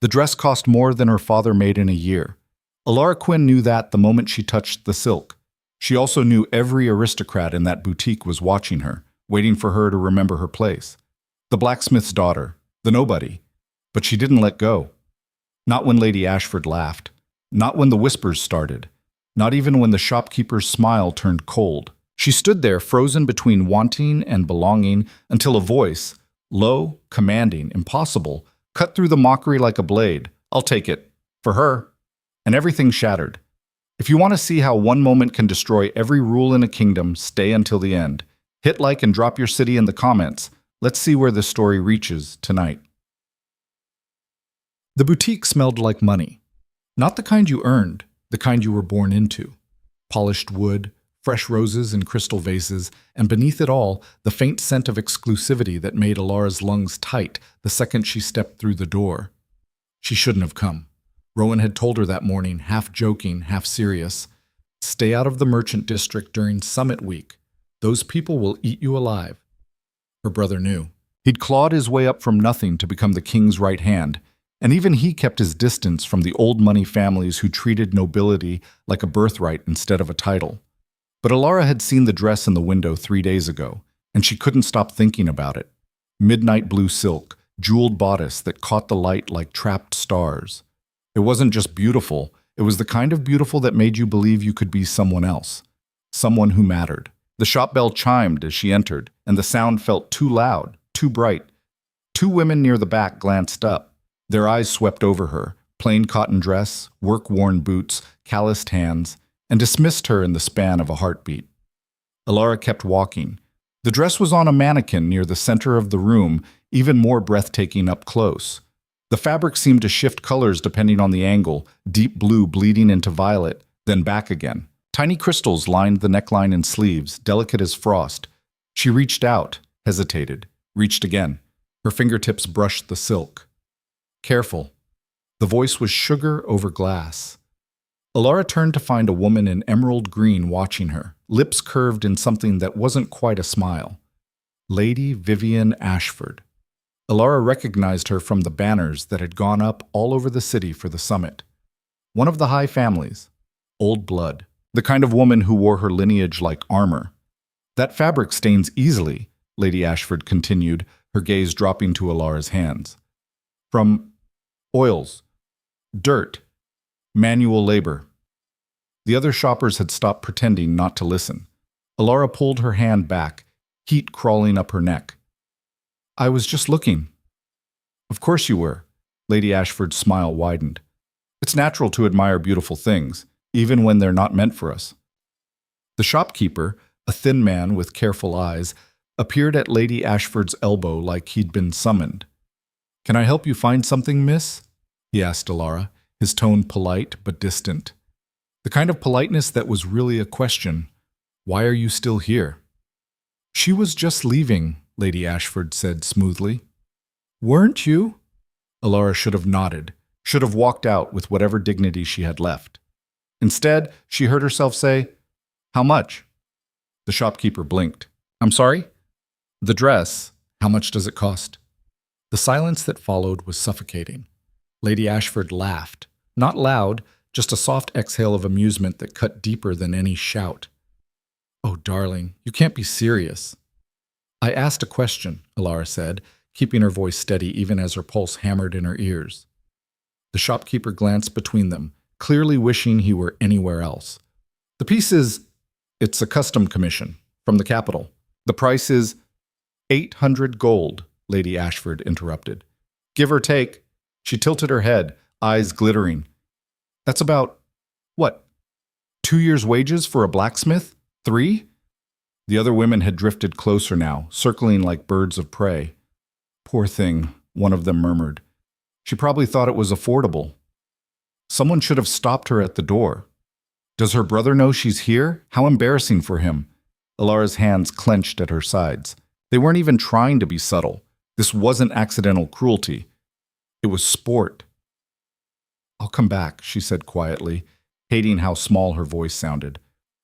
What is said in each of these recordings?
The dress cost more than her father made in a year. Alara Quinn knew that the moment she touched the silk. She also knew every aristocrat in that boutique was watching her, waiting for her to remember her place. The blacksmith's daughter, the nobody. But she didn't let go. Not when Lady Ashford laughed. Not when the whispers started. Not even when the shopkeeper's smile turned cold. She stood there, frozen between wanting and belonging, until a voice, low, commanding, impossible, cut through the mockery like a blade. "I'll take it. For her." And everything shattered. If you want to see how one moment can destroy every rule in a kingdom, stay until the end. Hit like and drop your city in the comments. Let's see where this story reaches tonight. The boutique smelled like money. Not the kind you earned, the kind you were born into. Polished wood, fresh roses in crystal vases, and beneath it all, the faint scent of exclusivity that made Alara's lungs tight the second she stepped through the door. She shouldn't have come. Rowan had told her that morning, half joking, half serious. Stay out of the merchant district during summit week. Those people will eat you alive. Her brother knew. He'd clawed his way up from nothing to become the king's right hand, and even he kept his distance from the old money families who treated nobility like a birthright instead of a title. But Alara had seen the dress in the window 3 days ago, and she couldn't stop thinking about it. Midnight blue silk, jeweled bodice that caught the light like trapped stars. It wasn't just beautiful, it was the kind of beautiful that made you believe you could be someone else. Someone who mattered. The shop bell chimed as she entered, and the sound felt too loud, too bright. 2 women near the back glanced up. Their eyes swept over her, plain cotton dress, work-worn boots, calloused hands, and dismissed her in the span of a heartbeat. Alara kept walking. The dress was on a mannequin near the center of the room, even more breathtaking up close. The fabric seemed to shift colors depending on the angle, deep blue bleeding into violet, then back again. Tiny crystals lined the neckline and sleeves, delicate as frost. She reached out, hesitated, reached again. Her fingertips brushed the silk. Careful. The voice was sugar over glass. Alara turned to find a woman in emerald green watching her, lips curved in something that wasn't quite a smile. Lady Vivian Ashford. Alara recognized her from the banners that had gone up all over the city for the summit. One of the high families. Old blood. The kind of woman who wore her lineage like armor. "That fabric stains easily," Lady Ashford continued, her gaze dropping to Alara's hands. "From oils, dirt, manual labor." The other shoppers had stopped pretending not to listen. Alara pulled her hand back, heat crawling up her neck. "I was just looking." "Of course you were." Lady Ashford's smile widened. "It's natural to admire beautiful things, even when they're not meant for us." The shopkeeper, a thin man with careful eyes, appeared at Lady Ashford's elbow like he'd been summoned. "Can I help you find something, miss?" he asked Alara, his tone polite but distant. The kind of politeness that was really a question. "Why are you still here?" "She was just leaving," Lady Ashford said smoothly. "Weren't you?" Alara should have nodded, should have walked out with whatever dignity she had left. Instead, she heard herself say, "How much?" The shopkeeper blinked. "I'm sorry?" "The dress. How much does it cost?" The silence that followed was suffocating. Lady Ashford laughed. Not loud, just a soft exhale of amusement that cut deeper than any shout. "Oh, darling, you can't be serious." "I asked a question," Alara said, keeping her voice steady even as her pulse hammered in her ears. The shopkeeper glanced between them, clearly wishing he were anywhere else. "The piece is... it's a custom commission, from the capital. The price is 800 gold, Lady Ashford interrupted. "Give or take." She tilted her head, eyes glittering. "That's about... what? 2 years' wages for a blacksmith? 3? The other women had drifted closer now, circling like birds of prey. "Poor thing," one of them murmured. "She probably thought it was affordable." Someone should have stopped her at the door. "Does her brother know she's here? How embarrassing for him." Alara's hands clenched at her sides. They weren't even trying to be subtle. This wasn't accidental cruelty. It was sport. "I'll come back," she said quietly, hating how small her voice sounded.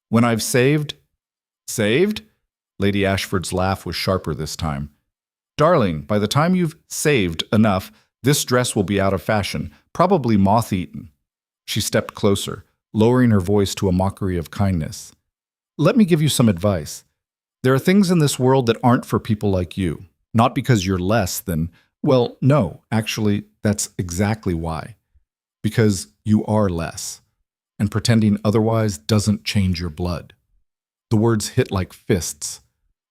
"When I've saved..." "Saved?" Lady Ashford's laugh was sharper this time. "Darling, by the time you've saved enough, This dress will be out of fashion, probably moth-eaten. She stepped closer, lowering her voice to a mockery of kindness. Let me give you some advice. There are things in this world that aren't for people like you. Not because you're less than, well, no, actually, that's exactly why. Because you are less. And pretending otherwise doesn't change your blood. The words hit like fists.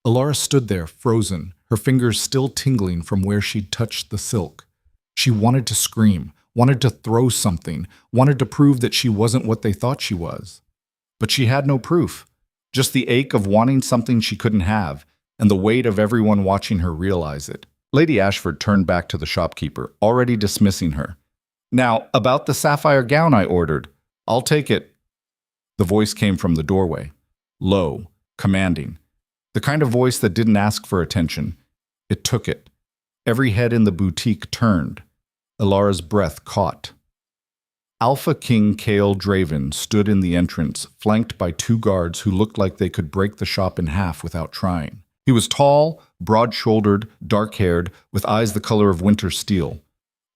Alara stood there, frozen, her fingers still tingling from where she'd touched the silk. She wanted to scream, wanted to throw something, wanted to prove that she wasn't what they thought she was. But she had no proof, just the ache of wanting something she couldn't have, and the weight of everyone watching her realize it. Lady Ashford turned back to the shopkeeper, already dismissing her. Now, about the sapphire gown I ordered. I'll take it. The voice came from the doorway, low, commanding. The kind of voice that didn't ask for attention. It took it. Every head in the boutique turned. Alara's breath caught. Alpha King Kale Draven stood in the entrance, flanked by two guards who looked like they could break the shop in half without trying. He was tall, broad-shouldered, dark-haired, with eyes the color of winter steel.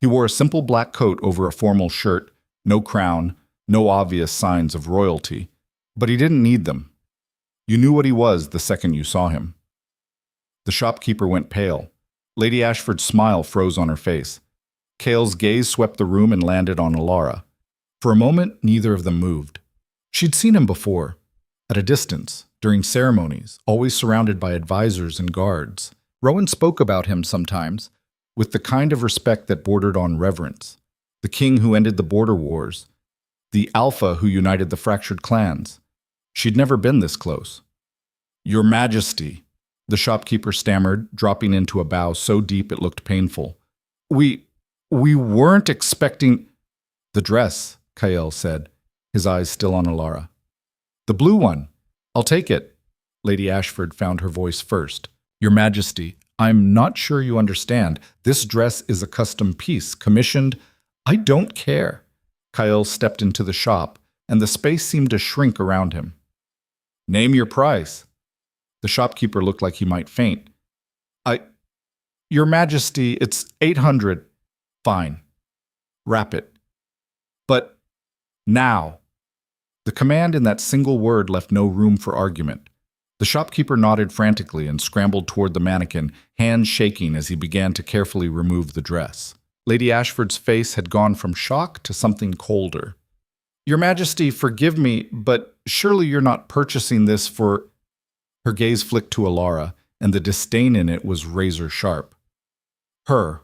He wore a simple black coat over a formal shirt, no crown, no obvious signs of royalty. But he didn't need them. You knew what he was the second you saw him. The shopkeeper went pale. Lady Ashford's smile froze on her face. Kale's gaze swept the room and landed on Alara. For a moment, neither of them moved. She'd seen him before, at a distance, during ceremonies, always surrounded by advisors and guards. Rowan spoke about him sometimes, with the kind of respect that bordered on reverence. The king who ended the border wars, the alpha who united the fractured clans. She'd never been this close. Your Majesty, the shopkeeper stammered, dropping into a bow so deep it looked painful. We weren't expecting... The dress, Kael said, his eyes still on Alara. The blue one. I'll take it. Lady Ashford found her voice first. Your Majesty, I'm not sure you understand. This dress is a custom piece, commissioned. I don't care. Kael stepped into the shop, and the space seemed to shrink around him. Name your price. The shopkeeper looked like he might faint. Your Majesty, it's 800. Fine. Wrap it. But now. The command in that single word left no room for argument. The shopkeeper nodded frantically and scrambled toward the mannequin, hands shaking as he began to carefully remove the dress. Lady Ashford's face had gone from shock to something colder. Your Majesty, forgive me, but surely you're not purchasing this for... Her gaze flicked to Alara, and the disdain in it was razor sharp. Her.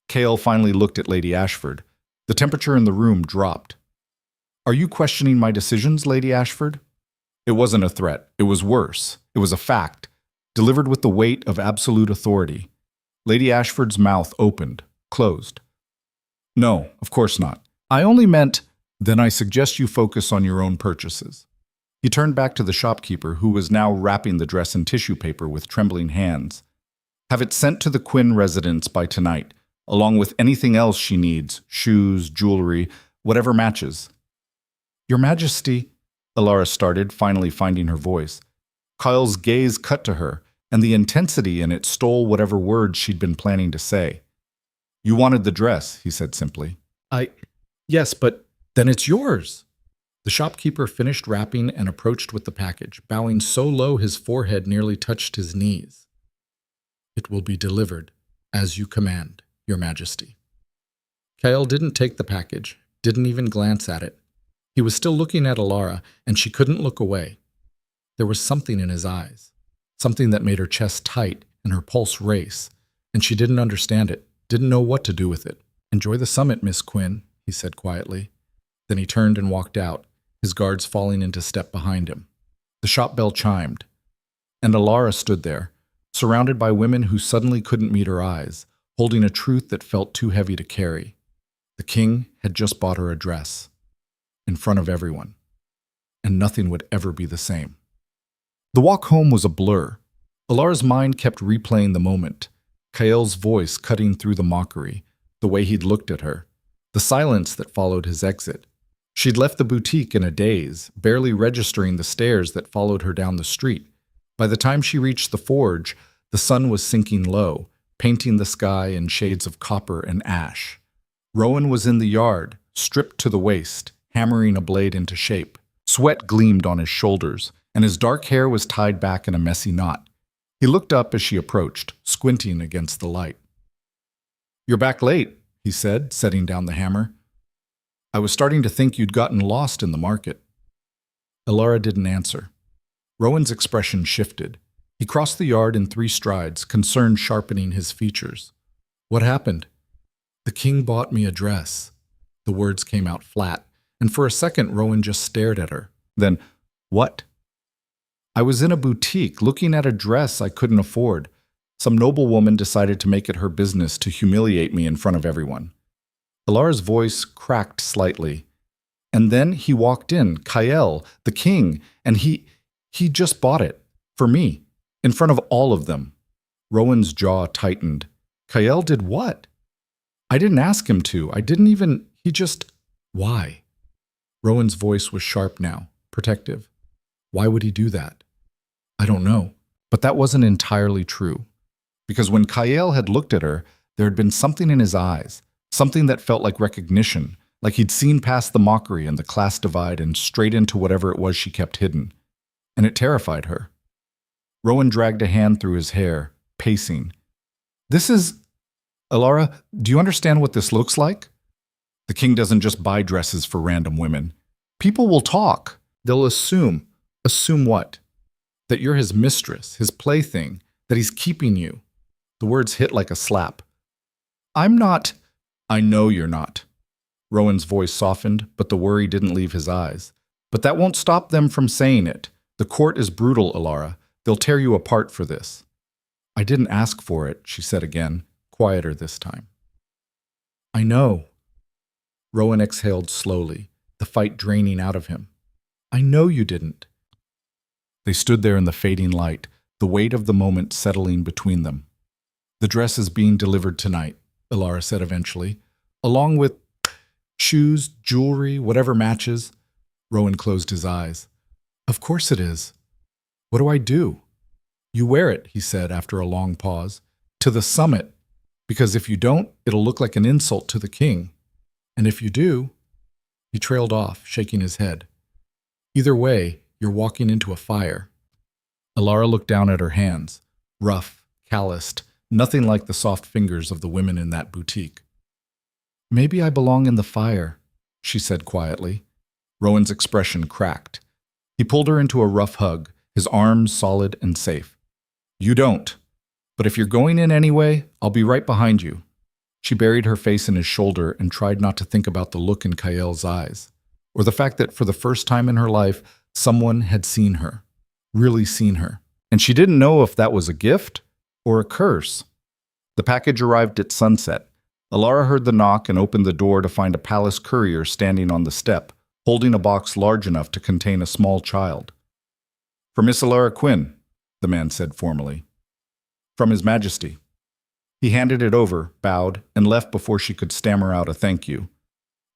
Kale finally looked at Lady Ashford. The temperature in the room dropped. Are you questioning my decisions, Lady Ashford? It wasn't a threat. It was worse. It was a fact, delivered with the weight of absolute authority. Lady Ashford's mouth opened, closed. No, of course not. I only meant, then I suggest you focus on your own purchases. He turned back to the shopkeeper, who was now wrapping the dress in tissue paper with trembling hands. Have it sent to the Quinn residence by tonight, along with anything else she needs, shoes, jewelry, whatever matches. Your Majesty, Alara started, finally finding her voice. Kyle's gaze cut to her, and the intensity in it stole whatever words she'd been planning to say. You wanted the dress, he said simply. Yes, but then it's yours. The shopkeeper finished wrapping and approached with the package, bowing so low his forehead nearly touched his knees. It will be delivered, as you command, Your Majesty. Kyle didn't take the package, didn't even glance at it. He was still looking at Alara, and she couldn't look away. There was something in his eyes, something that made her chest tight and her pulse race, and she didn't understand it, didn't know what to do with it. Enjoy the summit, Miss Quinn, he said quietly. Then he turned and walked out, his guards falling into step behind him. The shop bell chimed, and Alara stood there, surrounded by women who suddenly couldn't meet her eyes, holding a truth that felt too heavy to carry. The king had just bought her a dress, in front of everyone, and nothing would ever be the same. The walk home was a blur. Alara's mind kept replaying the moment, Kael's voice cutting through the mockery, the way he'd looked at her, the silence that followed his exit. She'd left the boutique in a daze, barely registering the stairs that followed her down the street. By the time she reached the forge, the sun was sinking low, painting the sky in shades of copper and ash. Rowan was in the yard, stripped to the waist, hammering a blade into shape. Sweat gleamed on his shoulders, and his dark hair was tied back in a messy knot. He looked up as she approached, squinting against the light. "You're back late," he said, setting down the hammer. "I was starting to think you'd gotten lost in the market." Elara didn't answer. Rowan's expression shifted. He crossed the yard in 3 strides, concern sharpening his features. "What happened?" "The king bought me a dress." The words came out flat, and for a second Rowan just stared at her. Then, "What?" "I was in a boutique looking at a dress I couldn't afford. Some noblewoman decided to make it her business to humiliate me in front of everyone." Elara's voice cracked slightly. "And then he walked in, Kael, the king, and he just bought it. For me. In front of all of them." Rowan's jaw tightened. "Kael did what?" "I didn't ask him to. He just... Why?" Rowan's voice was sharp now, protective. "Why would he do that?" "I don't know." But that wasn't entirely true. Because when Kael had looked at her, there had been something in his eyes, something that felt like recognition, like he'd seen past the mockery and the class divide and straight into whatever it was she kept hidden. And it terrified her. Rowan dragged a hand through his hair, pacing. "This is... Elara, do you understand what this looks like? The king doesn't just buy dresses for random women. People will talk. They'll assume. Assume what? That you're his mistress, his plaything, that he's keeping you." The words hit like a slap. "I'm not..." "I know you're not." Rowan's voice softened, but the worry didn't leave his eyes. "But that won't stop them from saying it. The court is brutal, Elara. They'll tear you apart for this." "I didn't ask for it," she said again, quieter this time. "I know." Rowan exhaled slowly, the fight draining out of him. "I know you didn't." They stood there in the fading light, the weight of the moment settling between them. "The dress is being delivered tonight," Elara said eventually, "along with shoes, jewelry, whatever matches." Rowan closed his eyes. "Of course it is. What do I do?" "You wear it," he said after a long pause, "to the summit, because if you don't, it'll look like an insult to the king. And if you do..." He trailed off, shaking his head. "Either way, you're walking into a fire." Elara looked down at her hands, rough, calloused, nothing like the soft fingers of the women in that boutique. "Maybe I belong in the fire," she said quietly. Rowan's expression cracked. He pulled her into a rough hug, his arms solid and safe. "You don't. But if you're going in anyway, I'll be right behind you." She buried her face in his shoulder and tried not to think about the look in Kael's eyes, or the fact that for the first time in her life, someone had seen her, really seen her. And she didn't know if that was a gift or a curse. The package arrived at sunset. Elara heard the knock and opened the door to find a palace courier standing on the step, holding a box large enough to contain a small child. "For Miss Elara Quinn," the man said formally. "From His Majesty." He handed it over, bowed, and left before she could stammer out a thank you.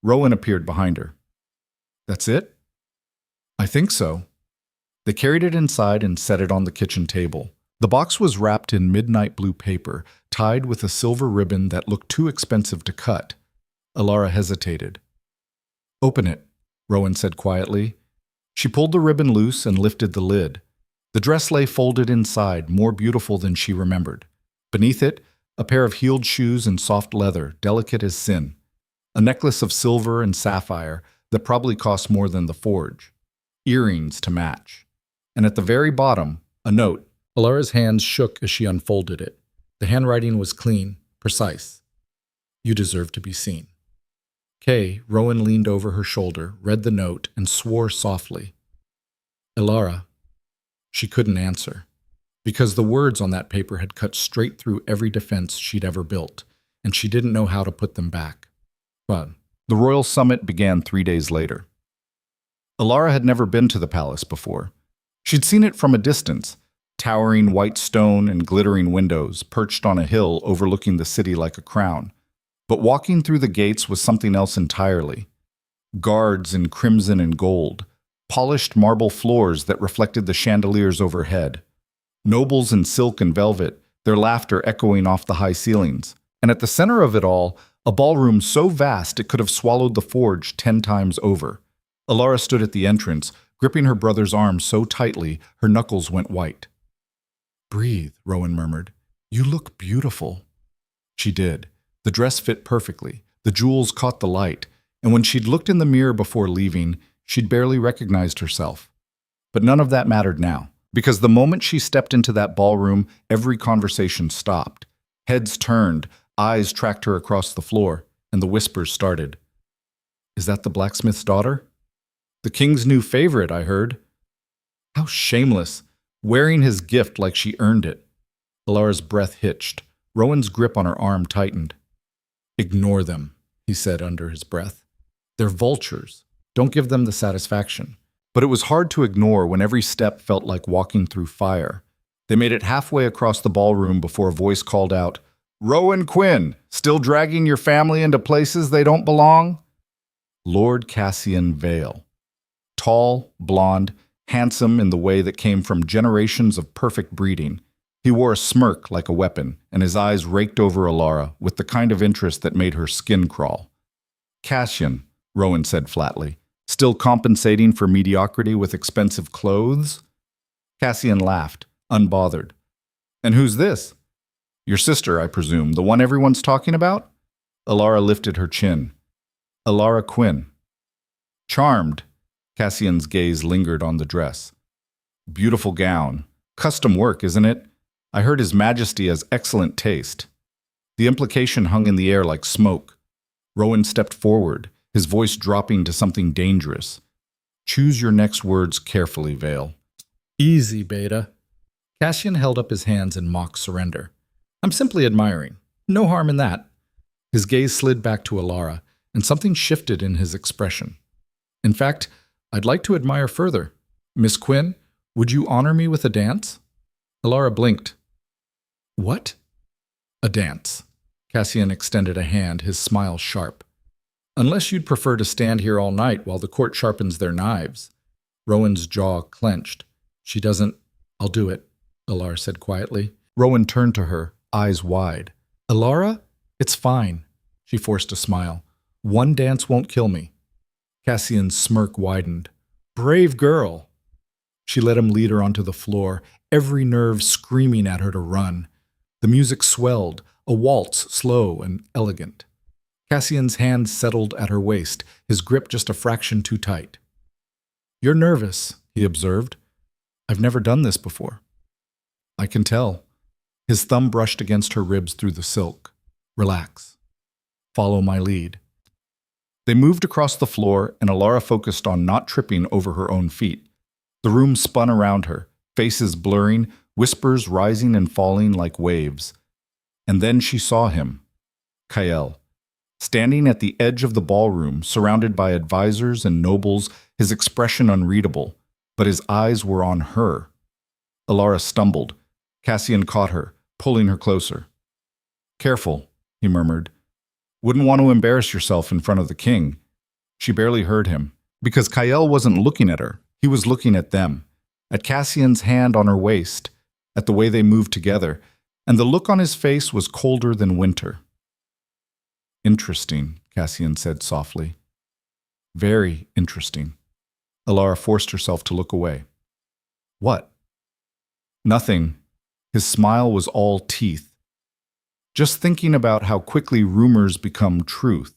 Rowan appeared behind her. "That's it?" "I think so." They carried it inside and set it on the kitchen table. The box was wrapped in midnight blue paper, tied with a silver ribbon that looked too expensive to cut. Elara hesitated. "Open it," Rowan said quietly. She pulled the ribbon loose and lifted the lid. The dress lay folded inside, more beautiful than she remembered. Beneath it, a pair of heeled shoes in soft leather, delicate as sin. A necklace of silver and sapphire that probably cost more than the forge. Earrings to match. And at the very bottom, a note. Elara's hands shook as she unfolded it. The handwriting was clean, precise. "You deserve to be seen." Rowan leaned over her shoulder, read the note, and swore softly. "Elara." She couldn't answer, because the words on that paper had cut straight through every defense she'd ever built, and she didn't know how to put them back. But the royal summit began 3 days later. Elara had never been to the palace before. She'd seen it from a distance, towering white stone and glittering windows, perched on a hill overlooking the city like a crown. But walking through the gates was something else entirely. Guards in crimson and gold, polished marble floors that reflected the chandeliers overhead, nobles in silk and velvet, their laughter echoing off the high ceilings. And at the center of it all, a ballroom so vast it could have swallowed the forge 10 times over. Alara stood at the entrance, gripping her brother's arm so tightly her knuckles went white. "Breathe," Rowan murmured. "You look beautiful." She did. The dress fit perfectly. The jewels caught the light, and when she'd looked in the mirror before leaving, she'd barely recognized herself. But none of that mattered now, because the moment she stepped into that ballroom, every conversation stopped. Heads turned, eyes tracked her across the floor, and the whispers started. "Is that the blacksmith's daughter?" "The king's new favorite, I heard." How shameless, wearing his gift like she earned it. Alara's breath hitched. Rowan's grip on her arm tightened. "Ignore them," he said under his breath. "They're vultures. Don't give them the satisfaction." But it was hard to ignore when every step felt like walking through fire. They made it halfway across the ballroom before a voice called out, "Rowan Quinn, still dragging your family into places they don't belong?" Lord Cassian Vale. Tall, blonde, handsome in the way that came from generations of perfect breeding. He wore a smirk like a weapon, and his eyes raked over Alara with the kind of interest that made her skin crawl. "Cassian," Rowan said flatly, "still compensating for mediocrity with expensive clothes?" Cassian laughed, unbothered. "And who's this?" "Your sister, I presume, the one everyone's talking about?" Alara lifted her chin. "Alara Quinn." "Charmed." Cassian's gaze lingered on the dress. "Beautiful gown. Custom work, isn't it? I heard His Majesty has excellent taste." The implication hung in the air like smoke. Rowan stepped forward, his voice dropping to something dangerous. "Choose your next words carefully, Vale." "Easy, Beta." Cassian held up his hands in mock surrender. "I'm simply admiring. No harm in that." His gaze slid back to Alara, and something shifted in his expression. "In fact, I'd like to admire further. Miss Quinn, would you honor me with a dance?" Alara blinked. "What?" "A dance." Cassian extended a hand, his smile sharp. "Unless you'd prefer to stand here all night while the court sharpens their knives." Rowan's jaw clenched. "She doesn't—" "I'll do it," Alara said quietly. Rowan turned to her, eyes wide. "Alara, it's fine." She forced a smile. "One dance won't kill me." Cassian's smirk widened. "Brave girl." She let him lead her onto the floor, every nerve screaming at her to run. The music swelled, a waltz slow and elegant. Cassian's hand settled at her waist, his grip just a fraction too tight. "You're nervous," he observed. "I've never done this before." "I can tell." His thumb brushed against her ribs through the silk. "Relax. Follow my lead." They moved across the floor, and Alara focused on not tripping over her own feet. The room spun around her, faces blurring, whispers rising and falling like waves. And then she saw him, Kael, standing at the edge of the ballroom, surrounded by advisors and nobles, his expression unreadable, but his eyes were on her. Alara stumbled. Cassian caught her, pulling her closer. "Careful," he murmured. "Wouldn't want to embarrass yourself in front of the king." She barely heard him, because Kael wasn't looking at her. He was looking at them, at Cassian's hand on her waist, at the way they moved together, and the look on his face was colder than winter. "Interesting," Cassian said softly. "Very interesting." Alara forced herself to look away. "What?" "Nothing." His smile was all teeth. "Just thinking about how quickly rumors become truth."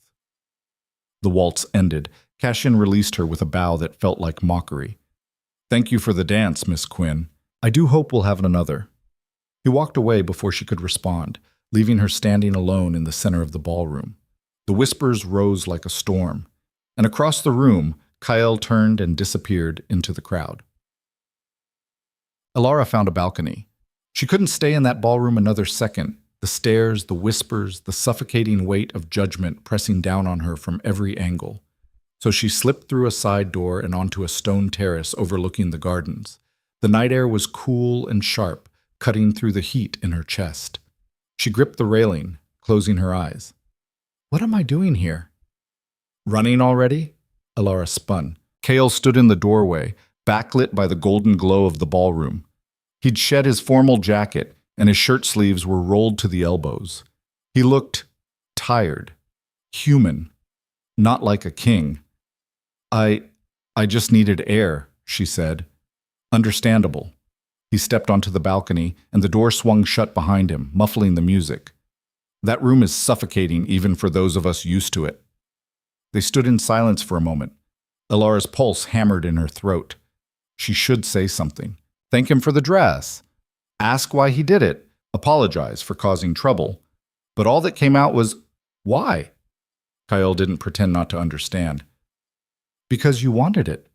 The waltz ended. Cassian released her with a bow that felt like mockery. "Thank you for the dance, Miss Quinn. I do hope we'll have another." He walked away before she could respond, leaving her standing alone in the center of the ballroom. The whispers rose like a storm, and across the room, Kael turned and disappeared into the crowd. Alara found a balcony. She couldn't stay in that ballroom another second. The stares, the whispers, the suffocating weight of judgment pressing down on her from every angle. So she slipped through a side door and onto a stone terrace overlooking the gardens. The night air was cool and sharp, cutting through the heat in her chest. She gripped the railing, closing her eyes. "What am I doing here?" "Running already?" Alara spun. Kael stood in the doorway, backlit by the golden glow of the ballroom. He'd shed his formal jacket, and his shirt sleeves were rolled to the elbows. He looked tired, human, not like a king. I just needed air, she said. Understandable. He stepped onto the balcony, and the door swung shut behind him, muffling the music. That room is suffocating even for those of us used to it. They stood in silence for a moment. Elara's pulse hammered in her throat. She should say something. Thank him for the dress. Ask why he did it. Apologize for causing trouble. But all that came out was, why? Kyle didn't pretend not to understand. Because you wanted it.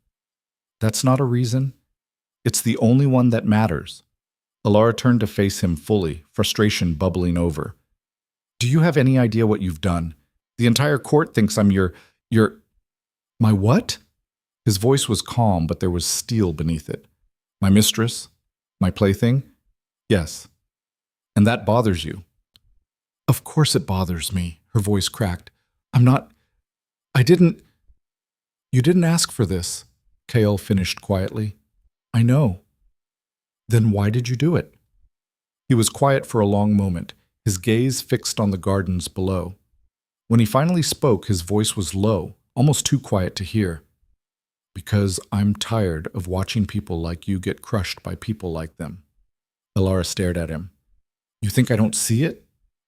That's not a reason. It's the only one that matters. Elara turned to face him fully, frustration bubbling over. Do you have any idea what you've done? The entire court thinks I'm your... My what? His voice was calm, but there was steel beneath it. My mistress? My plaything? Yes. And that bothers you? Of course it bothers me, her voice cracked. You didn't ask for this, Kael finished quietly. I know. Then why did you do it? He was quiet for a long moment, his gaze fixed on the gardens below. When he finally spoke, his voice was low, almost too quiet to hear. Because I'm tired of watching people like you get crushed by people like them. Elara stared at him. You think I don't see it?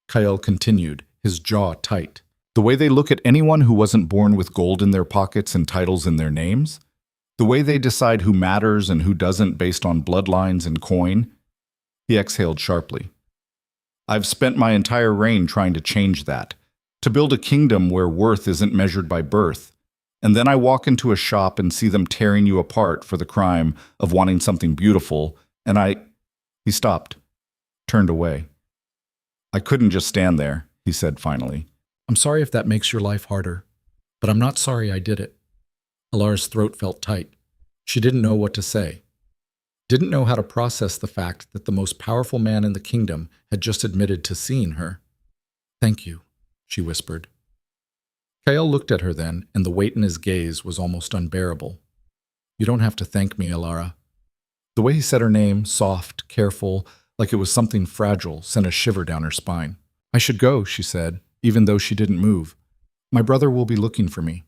Kael continued, his jaw tight. The way they look at anyone who wasn't born with gold in their pockets and titles in their names? The way they decide who matters and who doesn't based on bloodlines and coin? He exhaled sharply. I've spent my entire reign trying to change that, to build a kingdom where worth isn't measured by birth. And then I walk into a shop and see them tearing you apart for the crime of wanting something beautiful, and He stopped, turned away. I couldn't just stand there, he said finally. I'm sorry if that makes your life harder, but I'm not sorry I did it. Elara's throat felt tight. She didn't know what to say. Didn't know how to process the fact that the most powerful man in the kingdom had just admitted to seeing her. Thank you, she whispered. Kael looked at her then, and the weight in his gaze was almost unbearable. You don't have to thank me, Elara. The way he said her name, soft, careful, like it was something fragile, sent a shiver down her spine. I should go, she said, even though she didn't move. My brother will be looking for me.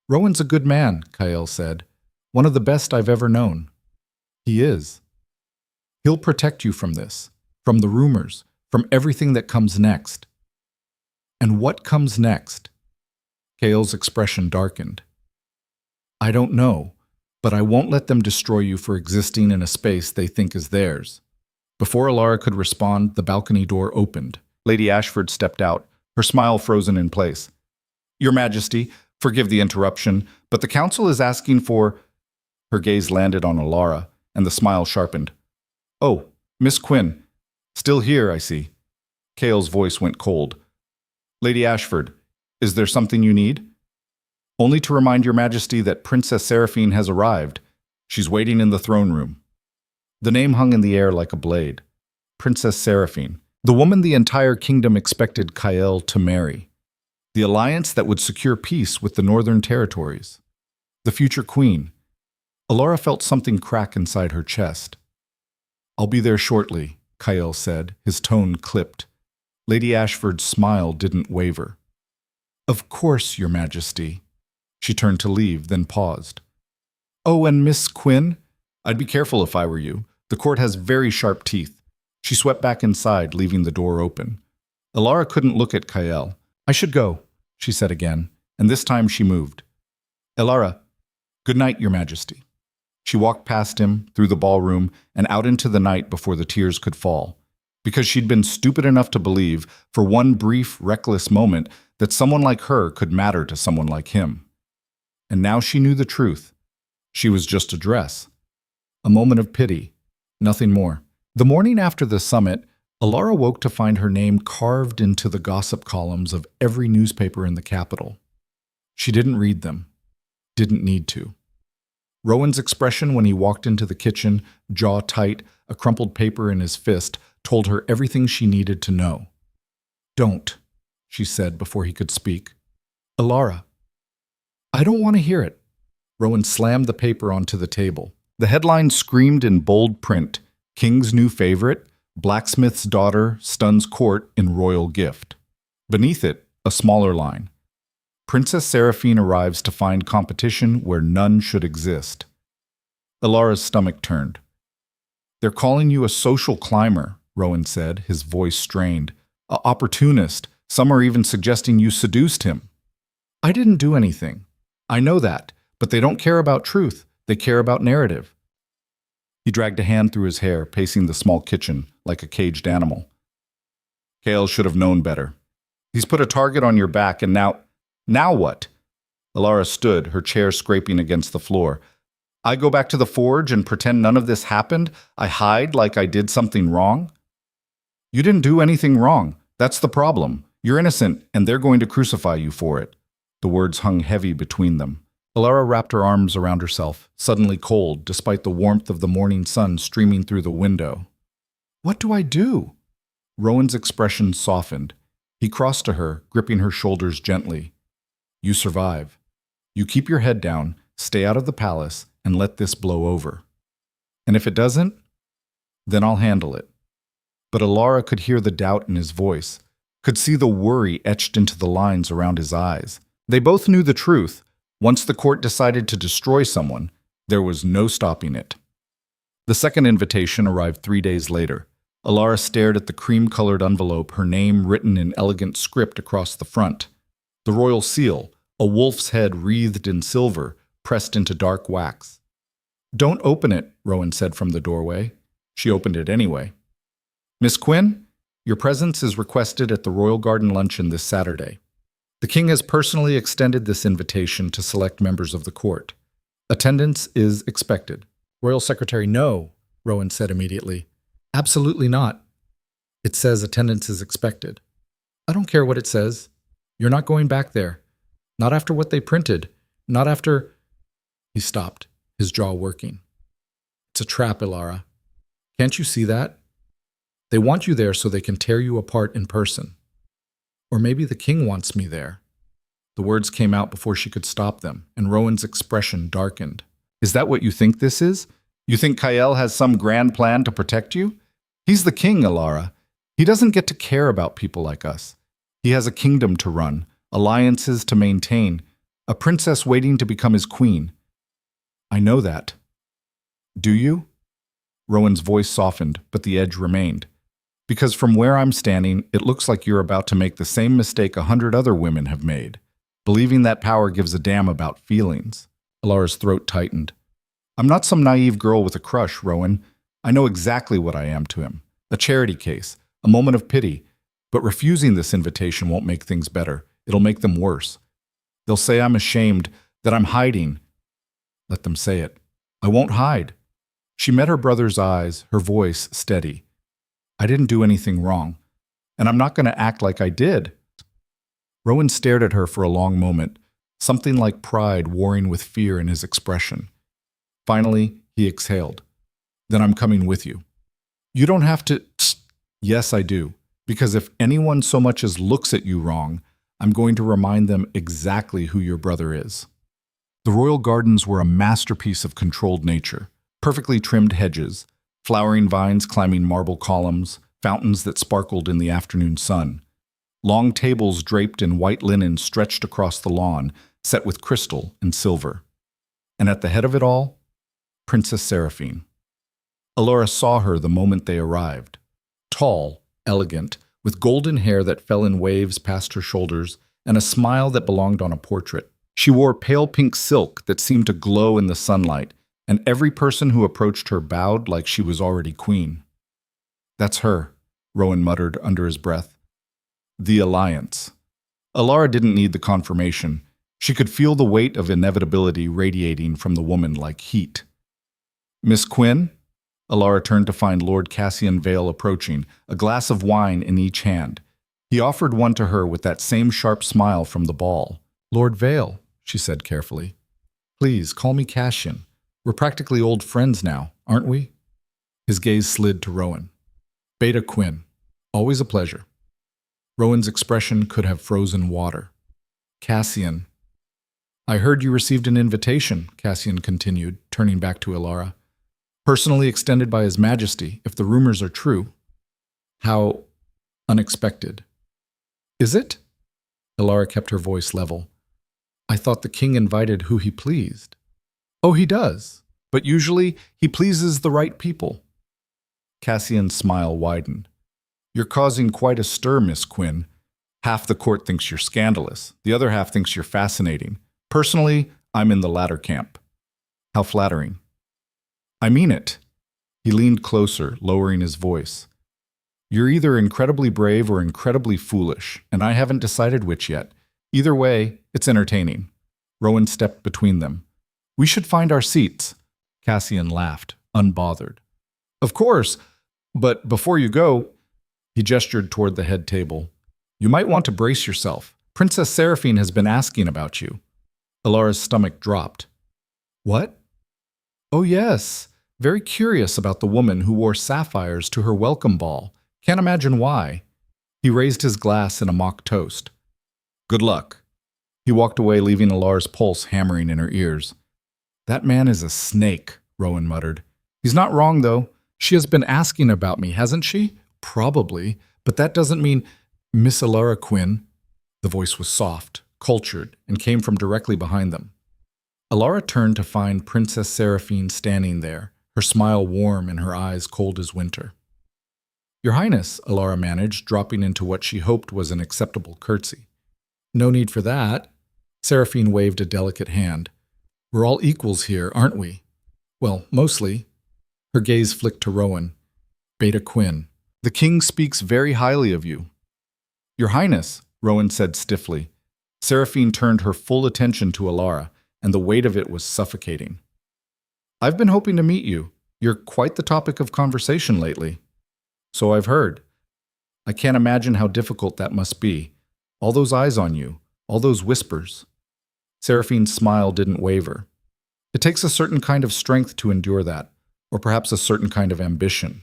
Rowan's a good man, Kael said. One of the best I've ever known. He is. He'll protect you from this, from the rumors, from everything that comes next. And what comes next? Kael's expression darkened. I don't know, but I won't let them destroy you for existing in a space they think is theirs. Before Elara could respond, the balcony door opened. Lady Ashford stepped out, her smile frozen in place. Your Majesty, forgive the interruption, but the council is asking for... Her gaze landed on Elara, and the smile sharpened. Oh, Miss Quinn. Still here, I see. Kael's voice went cold. Lady Ashford, is there something you need? Only to remind your Majesty that Princess Seraphine has arrived. She's waiting in the throne room. The name hung in the air like a blade. Princess Seraphine, the woman the entire kingdom expected Kael to marry. The alliance that would secure peace with the northern territories. The future queen. Elara felt something crack inside her chest. I'll be there shortly, Kael said, his tone clipped. Lady Ashford's smile didn't waver. Of course, Your Majesty. She turned to leave, then paused. Oh, and Miss Quinn? I'd be careful if I were you. The court has very sharp teeth. She swept back inside, leaving the door open. Elara couldn't look at Kael. I should go, she said again, and this time she moved. Elara, good night, Your Majesty. She walked past him, through the ballroom, and out into the night before the tears could fall. Because she'd been stupid enough to believe, for one brief, reckless moment, that someone like her could matter to someone like him. And now she knew the truth. She was just a dress. A moment of pity. Nothing more. The morning after the summit, Elara woke to find her name carved into the gossip columns of every newspaper in the capital. She didn't read them. Didn't need to. Rowan's expression when he walked into the kitchen, jaw tight, a crumpled paper in his fist, told her everything she needed to know. Don't, she said before he could speak. Elara. I don't want to hear it. Rowan slammed the paper onto the table. The headline screamed in bold print, King's new favorite, Blacksmith's daughter stuns court in royal gift. Beneath it, a smaller line. Princess Seraphine arrives to find competition where none should exist. Alara's stomach turned. They're calling you a social climber, Rowan said, his voice strained. A opportunist. Some are even suggesting you seduced him. I didn't do anything. I know that, but they don't care about truth. They care about narrative. He dragged a hand through his hair, pacing the small kitchen like a caged animal. Kale should have known better. He's put a target on your back, and now what? Alara stood, her chair scraping against the floor. I go back to the forge and pretend none of this happened? I hide like I did something wrong? You didn't do anything wrong. That's the problem. You're innocent, and they're going to crucify you for it. The words hung heavy between them. Alara wrapped her arms around herself, suddenly cold, despite the warmth of the morning sun streaming through the window. What do I do? Rowan's expression softened. He crossed to her, gripping her shoulders gently. You survive. You keep your head down, stay out of the palace, and let this blow over. And if it doesn't, then I'll handle it. But Alara could hear the doubt in his voice, could see the worry etched into the lines around his eyes. They both knew the truth. Once the court decided to destroy someone, there was no stopping it. The second invitation arrived 3 days later. Alara stared at the cream-colored envelope, her name written in elegant script across the front. The royal seal, a wolf's head wreathed in silver, pressed into dark wax. Don't open it, Rowan said from the doorway. She opened it anyway. Miss Quinn, your presence is requested at the Royal Garden Luncheon this Saturday. The king has personally extended this invitation to select members of the court. Attendance is expected. Royal Secretary, no, Rowan said immediately. Absolutely not. It says attendance is expected. I don't care what it says. You're not going back there. Not after what they printed. Not after... He stopped, his jaw working. It's a trap, Alara. Can't you see that? They want you there so they can tear you apart in person. Or maybe the king wants me there. The words came out before she could stop them, and Rowan's expression darkened. Is that what you think this is? You think Kyle has some grand plan to protect you? He's the king, Alara. He doesn't get to care about people like us. He has a kingdom to run, alliances to maintain, a princess waiting to become his queen. I know that. Do you? Rowan's voice softened, but the edge remained. Because from where I'm standing, it looks like you're about to make the same mistake 100 other women have made, believing that power gives a damn about feelings. Alara's throat tightened. I'm not some naive girl with a crush, Rowan. I know exactly what I am to him. A charity case, a moment of pity. But refusing this invitation won't make things better. It'll make them worse. They'll say I'm ashamed, that I'm hiding. Let them say it. I won't hide. She met her brother's eyes, her voice steady. I didn't do anything wrong, and I'm not going to act like I did. Rowan stared at her for a long moment, something like pride warring with fear in his expression. Finally, he exhaled. Then I'm coming with you. You don't have to... Yes, I do, because if anyone so much as looks at you wrong, I'm going to remind them exactly who your brother is. The royal gardens were a masterpiece of controlled nature. Perfectly trimmed hedges, flowering vines climbing marble columns, fountains that sparkled in the afternoon sun. Long tables draped in white linen stretched across the lawn, set with crystal and silver. And at the head of it all, Princess Seraphine. Alara saw her the moment they arrived. Tall, elegant, with golden hair that fell in waves past her shoulders and a smile that belonged on a portrait. She wore pale pink silk that seemed to glow in the sunlight, and every person who approached her bowed like she was already queen. That's her, Rowan muttered under his breath. The alliance. Alara didn't need the confirmation. She could feel the weight of inevitability radiating from the woman like heat. Miss Quinn? Alara turned to find Lord Cassian Vale approaching, a glass of wine in each hand. He offered one to her with that same sharp smile from the ball. Lord Vale, she said carefully. Please, call me Cassian. We're practically old friends now, aren't we? His gaze slid to Rowan. Beta Quinn. Always a pleasure. Rowan's expression could have frozen water. Cassian. I heard you received an invitation, Cassian continued, turning back to Alara. Personally extended by His Majesty, if the rumors are true. How unexpected. Is it? Ilara kept her voice level. I thought the king invited who he pleased. Oh, he does, but usually he pleases the right people. Cassian's smile widened. You're causing quite a stir, Miss Quinn. Half the court thinks you're scandalous. The other half thinks you're fascinating. Personally, I'm in the latter camp. How flattering. I mean it. He leaned closer, lowering his voice. You're either incredibly brave or incredibly foolish, and I haven't decided which yet. Either way, it's entertaining. Rowan stepped between them. We should find our seats. Cassian laughed, unbothered. Of course, but before you go, he gestured toward the head table. You might want to brace yourself. Princess Seraphine has been asking about you. Ilara's stomach dropped. What? Oh yes, very curious about the woman who wore sapphires to her welcome ball. Can't imagine why. He raised his glass in a mock toast. Good luck. He walked away, leaving Ilara's pulse hammering in her ears. That man is a snake, Rowan muttered. He's not wrong, though. She has been asking about me, hasn't she? Probably, but that doesn't mean… Miss Ilara Quinn. The voice was soft, cultured, and came from directly behind them. Ilara turned to find Princess Seraphine standing there, her smile warm and her eyes cold as winter. Your Highness, Ilara managed, dropping into what she hoped was an acceptable curtsy. No need for that. Seraphine waved a delicate hand. We're all equals here, aren't we? Well, mostly. Her gaze flicked to Rowan. Beta Quinn. The king speaks very highly of you. Your Highness, Rowan said stiffly. Seraphine turned her full attention to Ilara, and the weight of it was suffocating. I've been hoping to meet you. You're quite the topic of conversation lately. So I've heard. I can't imagine how difficult that must be. All those eyes on you, all those whispers. Seraphine's smile didn't waver. It takes a certain kind of strength to endure that, or perhaps a certain kind of ambition.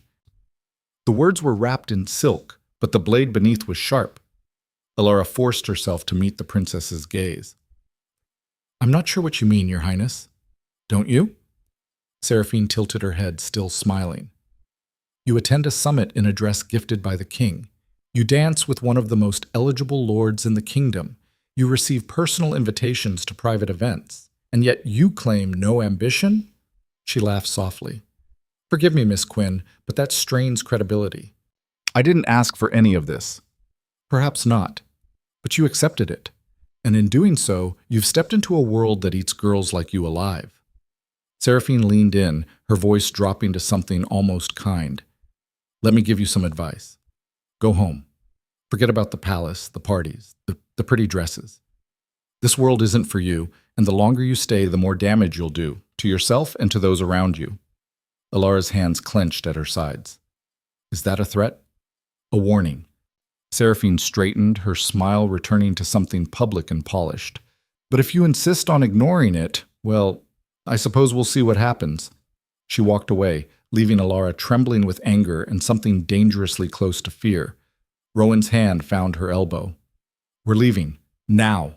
The words were wrapped in silk, but the blade beneath was sharp. Ilara forced herself to meet the princess's gaze. I'm not sure what you mean, Your Highness. Don't you? Seraphine tilted her head, still smiling. You attend a summit in a dress gifted by the king. You dance with one of the most eligible lords in the kingdom. You receive personal invitations to private events. And yet you claim no ambition? She laughed softly. Forgive me, Miss Quinn, but that strains credibility. I didn't ask for any of this. Perhaps not, but you accepted it. And in doing so, you've stepped into a world that eats girls like you alive. Seraphine leaned in, her voice dropping to something almost kind. Let me give you some advice. Go home. Forget about the palace, the parties, the pretty dresses. This world isn't for you, and the longer you stay, the more damage you'll do, to yourself and to those around you. Ilara's hands clenched at her sides. Is that a threat? A warning. Seraphine straightened, her smile returning to something public and polished. But if you insist on ignoring it, well, I suppose we'll see what happens. She walked away, leaving Ilara trembling with anger and something dangerously close to fear. Rowan's hand found her elbow. We're leaving. Now.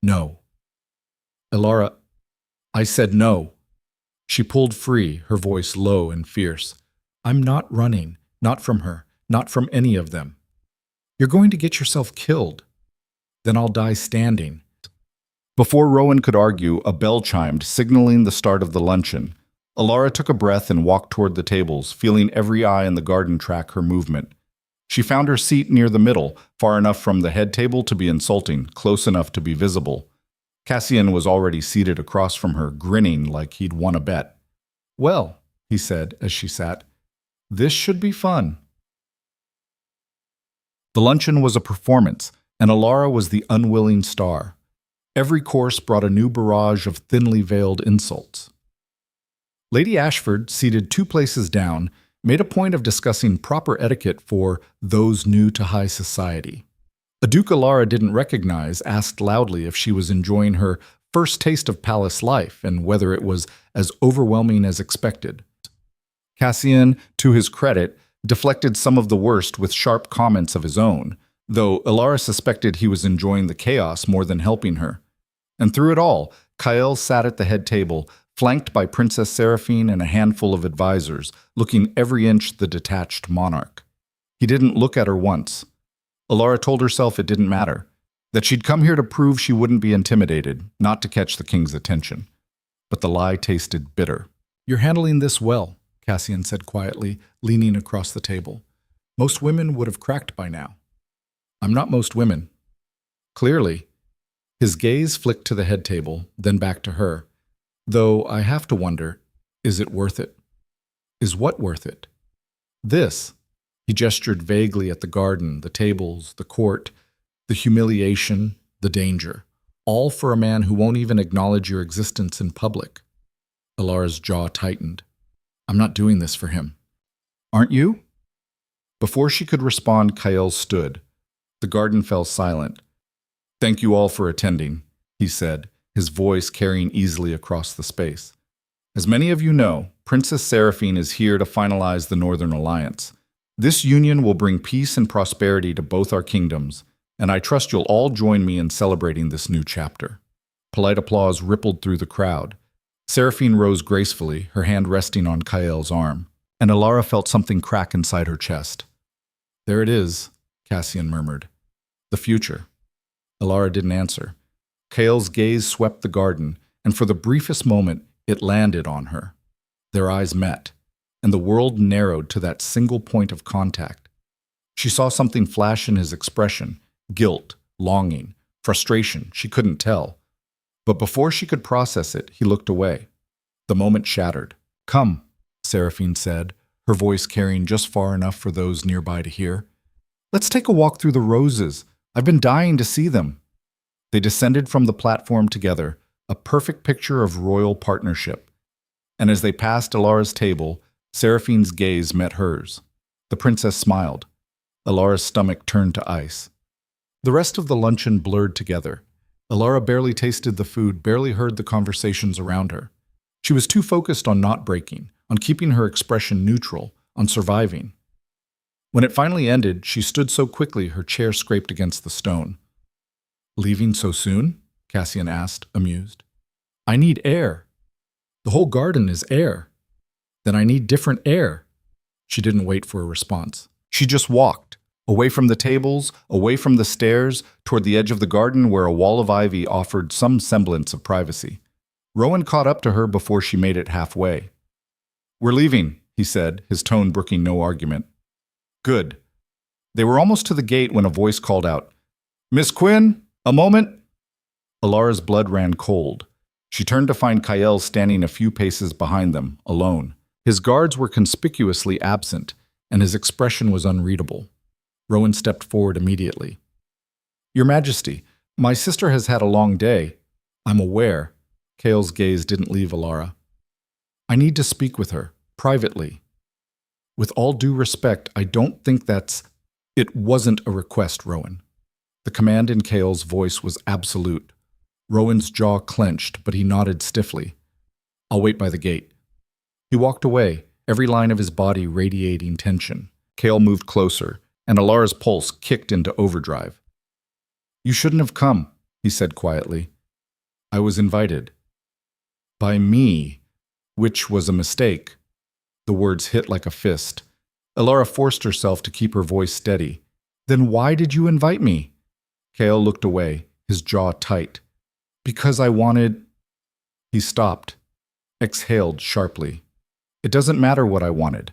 No. Ilara, I said no. She pulled free, her voice low and fierce. I'm not running. Not from her. Not from any of them. You're going to get yourself killed. Then I'll die standing. Before Rowan could argue, a bell chimed, signaling the start of the luncheon. Ilara took a breath and walked toward the tables, feeling every eye in the garden track her movement. She found her seat near the middle, far enough from the head table to be insulting, close enough to be visible. Cassian was already seated across from her, grinning like he'd won a bet. Well, he said as she sat, this should be fun. The luncheon was a performance, and Ilara was the unwilling star. Every course brought a new barrage of thinly veiled insults. Lady Ashford, seated 2 places down, made a point of discussing proper etiquette for those new to high society. A Duke Ilara didn't recognize asked loudly if she was enjoying her first taste of palace life and whether it was as overwhelming as expected. Cassian, to his credit, deflected some of the worst with sharp comments of his own, though Ilara suspected he was enjoying the chaos more than helping her. And through it all, Kael sat at the head table, flanked by Princess Seraphine and a handful of advisors, looking every inch the detached monarch. He didn't look at her once. Alara told herself it didn't matter, that she'd come here to prove she wouldn't be intimidated, not to catch the king's attention. But the lie tasted bitter. "You're handling this well," Cassian said quietly, leaning across the table. "Most women would have cracked by now." "I'm not most women." Clearly. His gaze flicked to the head table, then back to her. "Though I have to wonder, is it worth it?" "Is what worth it?" "This." He gestured vaguely at the garden, the tables, the court, the humiliation, the danger. All for a man who won't even acknowledge your existence in public. Alara's jaw tightened. "I'm not doing this for him." "Aren't you?" Before she could respond, Kael stood. The garden fell silent. "Thank you all for attending," he said, his voice carrying easily across the space. "As many of you know, Princess Seraphine is here to finalize the Northern Alliance. This union will bring peace and prosperity to both our kingdoms, and I trust you'll all join me in celebrating this new chapter." Polite applause rippled through the crowd. Seraphine rose gracefully, her hand resting on Kael's arm, and Alara felt something crack inside her chest. "There it is," Cassian murmured. "The future." Alara didn't answer. Kael's gaze swept the garden, and for the briefest moment, it landed on her. Their eyes met, and the world narrowed to that single point of contact. She saw something flash in his expression, guilt, longing, frustration, she couldn't tell. But before she could process it, he looked away. The moment shattered. "Come," Seraphine said, her voice carrying just far enough for those nearby to hear. "Let's take a walk through the roses. I've been dying to see them." They descended from the platform together, a perfect picture of royal partnership. And as they passed Alara's table, Seraphine's gaze met hers. The princess smiled. Alara's stomach turned to ice. The rest of the luncheon blurred together. Alara barely tasted the food, barely heard the conversations around her. She was too focused on not breaking, on keeping her expression neutral, on surviving. When it finally ended, she stood so quickly her chair scraped against the stone. "Leaving so soon?" Cassian asked, amused. "I need air. The whole garden is air. Then I need different air." She didn't wait for a response. She just walked, away from the tables, away from the stairs, toward the edge of the garden where a wall of ivy offered some semblance of privacy. Rowan caught up to her before she made it halfway. "We're leaving," he said, his tone brooking no argument. "Good." They were almost to the gate when a voice called out, "Miss Quinn, a moment." Alara's blood ran cold. She turned to find Kael standing a few paces behind them, alone. His guards were conspicuously absent, and his expression was unreadable. Rowan stepped forward immediately. "Your Majesty, my sister has had a long day." "I'm aware." Kael's gaze didn't leave Alara. "I need to speak with her, privately." "With all due respect, I don't think that's—" "It wasn't a request, Rowan." The command in Kael's voice was absolute. Rowan's jaw clenched, but he nodded stiffly. "I'll wait by the gate." He walked away, every line of his body radiating tension. Kael moved closer, and Alara's pulse kicked into overdrive. "You shouldn't have come," he said quietly. "I was invited." "By me," which was a mistake. The words hit like a fist. Alara forced herself to keep her voice steady. "Then why did you invite me?" Kael looked away, his jaw tight. "Because I wanted—" He stopped, exhaled sharply. "It doesn't matter what I wanted.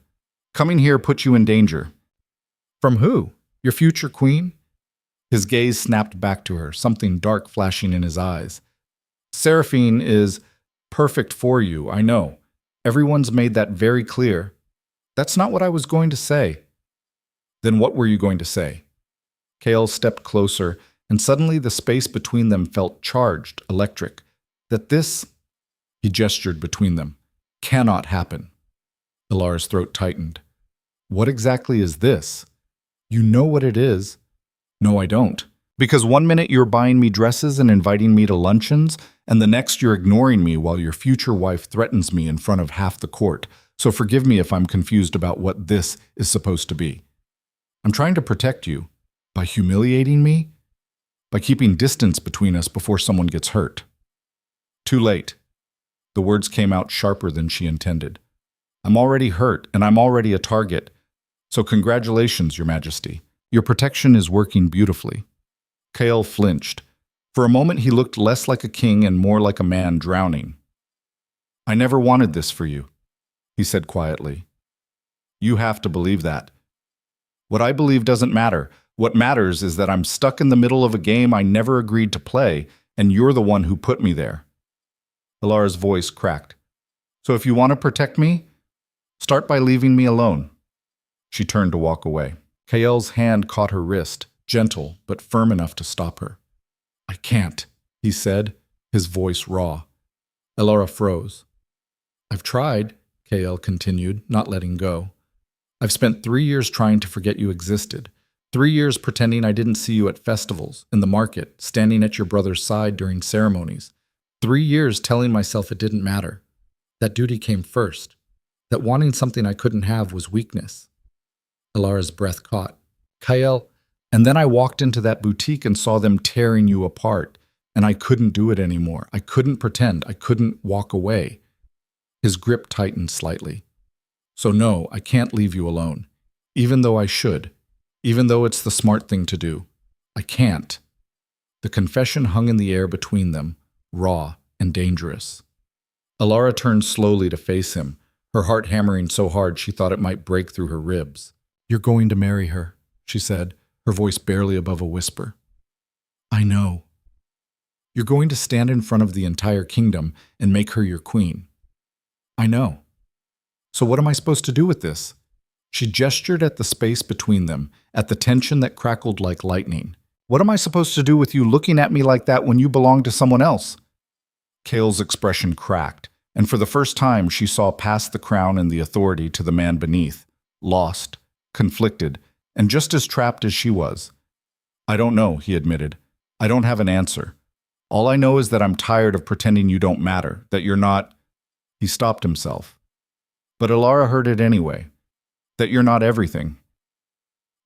Coming here put you in danger." "From who? Your future queen?" His gaze snapped back to her, something dark flashing in his eyes. "Seraphine is perfect for you, I know. Everyone's made that very clear. That's not what I was going to say." "Then what were you going to say?" Kael stepped closer, and suddenly the space between them felt charged, electric. "That this," he gestured between them, "cannot happen." Alara's throat tightened. "What exactly is this?" "You know what it is." "No, I don't. Because one minute you're buying me dresses and inviting me to luncheons, and the next you're ignoring me while your future wife threatens me in front of half the court. So forgive me if I'm confused about what this is supposed to be." "I'm trying to protect you. By humiliating me? By keeping distance between us before someone gets hurt." "Too late." The words came out sharper than she intended. "I'm already hurt, and I'm already a target. So congratulations, Your Majesty. Your protection is working beautifully. Kael flinched. For a moment he looked less like a king and more like a man drowning. I never wanted this for you, he said quietly. You have to believe that. What I believe doesn't matter. What matters is that I'm stuck in the middle of a game I never agreed to play, and you're the one who put me there. Alara's voice cracked. So if you want to protect me, start by leaving me alone. She turned to walk away. Kael's hand caught her wrist, gentle but firm enough to stop her. I can't, he said, his voice raw. Alara froze. I've tried, Kael continued, not letting go. I've spent 3 years trying to forget you existed. 3 years pretending I didn't see you at festivals, in the market, standing at your brother's side during ceremonies. 3 years telling myself it didn't matter. That duty came first. That wanting something I couldn't have was weakness. Alara's breath caught. Kael, and then I walked into that boutique and saw them tearing you apart, and I couldn't do it anymore. I couldn't pretend. I couldn't walk away. His grip tightened slightly. So no, I can't leave you alone. Even though I should. Even though it's the smart thing to do. I can't. The confession hung in the air between them, raw and dangerous. Alara turned slowly to face him, her heart hammering so hard she thought it might break through her ribs. You're going to marry her, she said, her voice barely above a whisper. I know. You're going to stand in front of the entire kingdom and make her your queen. I know. So what am I supposed to do with this? She gestured at the space between them, at the tension that crackled like lightning. What am I supposed to do with you looking at me like that when you belong to someone else? Kael's expression cracked, and for the first time she saw past the crown and the authority to the man beneath, lost, conflicted, and just as trapped as she was. I don't know, he admitted. I don't have an answer. All I know is that I'm tired of pretending you don't matter, that you're not… He stopped himself. But Alara heard it anyway. That you're not everything.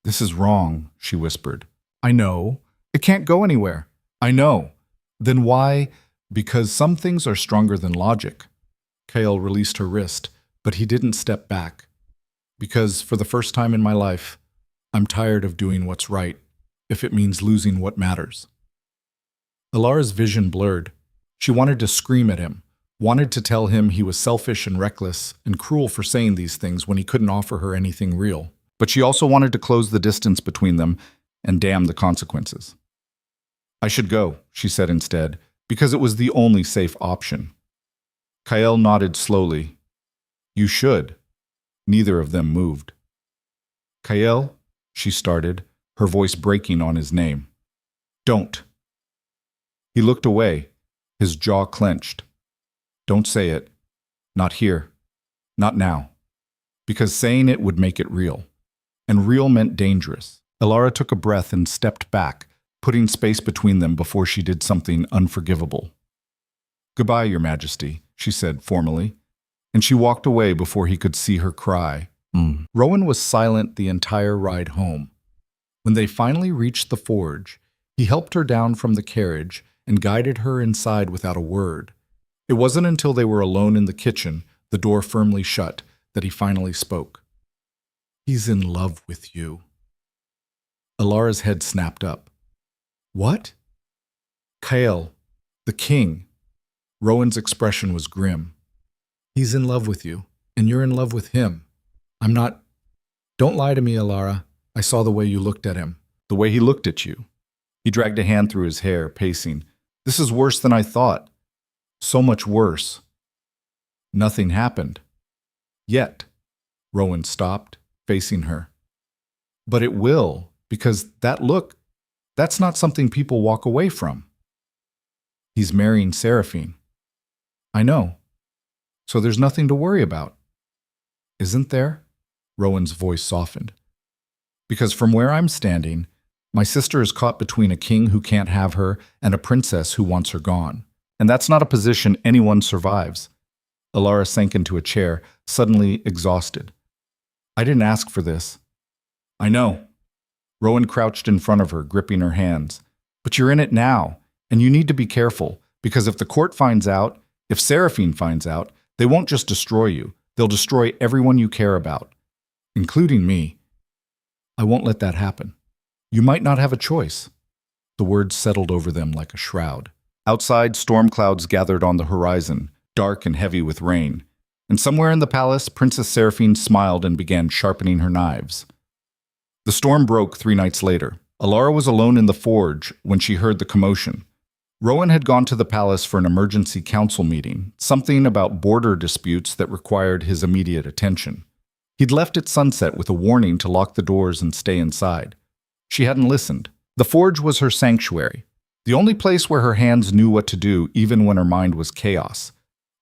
This is wrong, she whispered. I know. It can't go anywhere. I know. Then why? Because some things are stronger than logic. Kael released her wrist, but he didn't step back. Because for the first time in my life, I'm tired of doing what's right, if it means losing what matters. Alara's vision blurred. She wanted to scream at him, wanted to tell him he was selfish and reckless and cruel for saying these things when he couldn't offer her anything real. But she also wanted to close the distance between them and damn the consequences. I should go, she said instead, because it was the only safe option. Kael nodded slowly. You should. Neither of them moved. Kael, she started, her voice breaking on his name. Don't. He looked away, his jaw clenched. Don't say it. Not here. Not now. Because saying it would make it real. And real meant dangerous. Alara took a breath and stepped back, putting space between them before she did something unforgivable. Goodbye, Your Majesty, she said formally, and she walked away before he could see her cry. Rowan was silent the entire ride home. When they finally reached the forge, he helped her down from the carriage and guided her inside without a word. It wasn't until they were alone in the kitchen, the door firmly shut, that he finally spoke. He's in love with you. Alara's head snapped up. What? Kael, the king. Rowan's expression was grim. He's in love with you, and you're in love with him. I'm not… Don't lie to me, Alara. I saw the way you looked at him, the way he looked at you. He dragged a hand through his hair, pacing. This is worse than I thought. So much worse. Nothing happened. Yet. Rowan stopped, facing her. But it will, because that look, that's not something people walk away from. He's marrying Seraphine. I know. So there's nothing to worry about. Isn't there? Rowan's voice softened. Because from where I'm standing, my sister is caught between a king who can't have her and a princess who wants her gone. And that's not a position anyone survives. Alara sank into a chair, suddenly exhausted. I didn't ask for this. I know. Rowan crouched in front of her, gripping her hands. But you're in it now, and you need to be careful, because if the court finds out, if Seraphine finds out, they won't just destroy you. They'll destroy everyone you care about, including me. I won't let that happen. You might not have a choice. The words settled over them like a shroud. Outside, storm clouds gathered on the horizon, dark and heavy with rain. And somewhere in the palace, Princess Seraphine smiled and began sharpening her knives. The storm broke 3 nights later. Alara was alone in the forge when she heard the commotion. Rowan had gone to the palace for an emergency council meeting, something about border disputes that required his immediate attention. He'd left at sunset with a warning to lock the doors and stay inside. She hadn't listened. The forge was her sanctuary, the only place where her hands knew what to do even when her mind was chaos.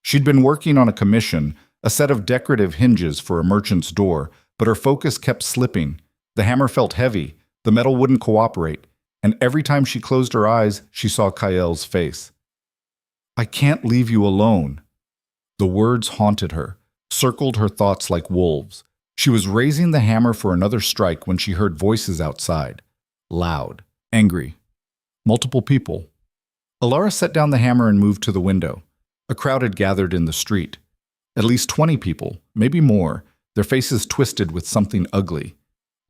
She'd been working on a commission, a set of decorative hinges for a merchant's door, but her focus kept slipping. The hammer felt heavy, the metal wouldn't cooperate, and every time she closed her eyes, she saw Kael's face. "I can't leave you alone." The words haunted her, circled her thoughts like wolves. She was raising the hammer for another strike when she heard voices outside. Loud, angry. Multiple people. Alara set down the hammer and moved to the window. A crowd had gathered in the street. At least 20 people, maybe more, their faces twisted with something ugly.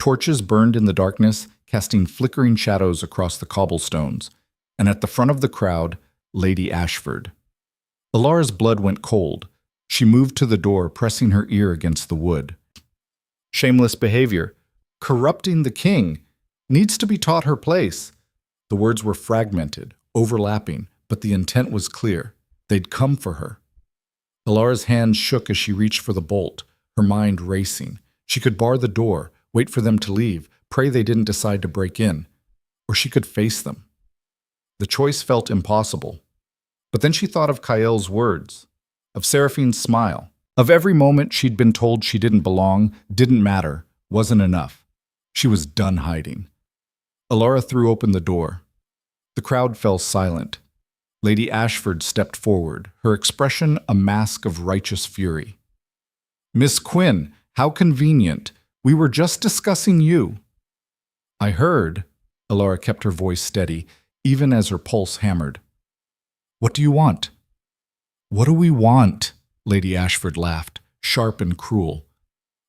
Torches burned in the darkness, casting flickering shadows across the cobblestones, and at the front of the crowd, Lady Ashford. Alara's blood went cold. She moved to the door, pressing her ear against the wood. Shameless behavior. Corrupting the king. Needs to be taught her place. The words were fragmented, overlapping, but the intent was clear. They'd come for her. Alara's hands shook as she reached for the bolt, her mind racing. She could bar the door, wait for them to leave, pray they didn't decide to break in. Or she could face them. The choice felt impossible. But then she thought of Kael's words, of Seraphine's smile, of every moment she'd been told she didn't belong, didn't matter, wasn't enough. She was done hiding. Alara threw open the door. The crowd fell silent. Lady Ashford stepped forward, her expression a mask of righteous fury. "Miss Quinn, how convenient. We were just discussing you." "I heard." Alara kept her voice steady, even as her pulse hammered. "What do you want?" "What do we want?" Lady Ashford laughed, sharp and cruel.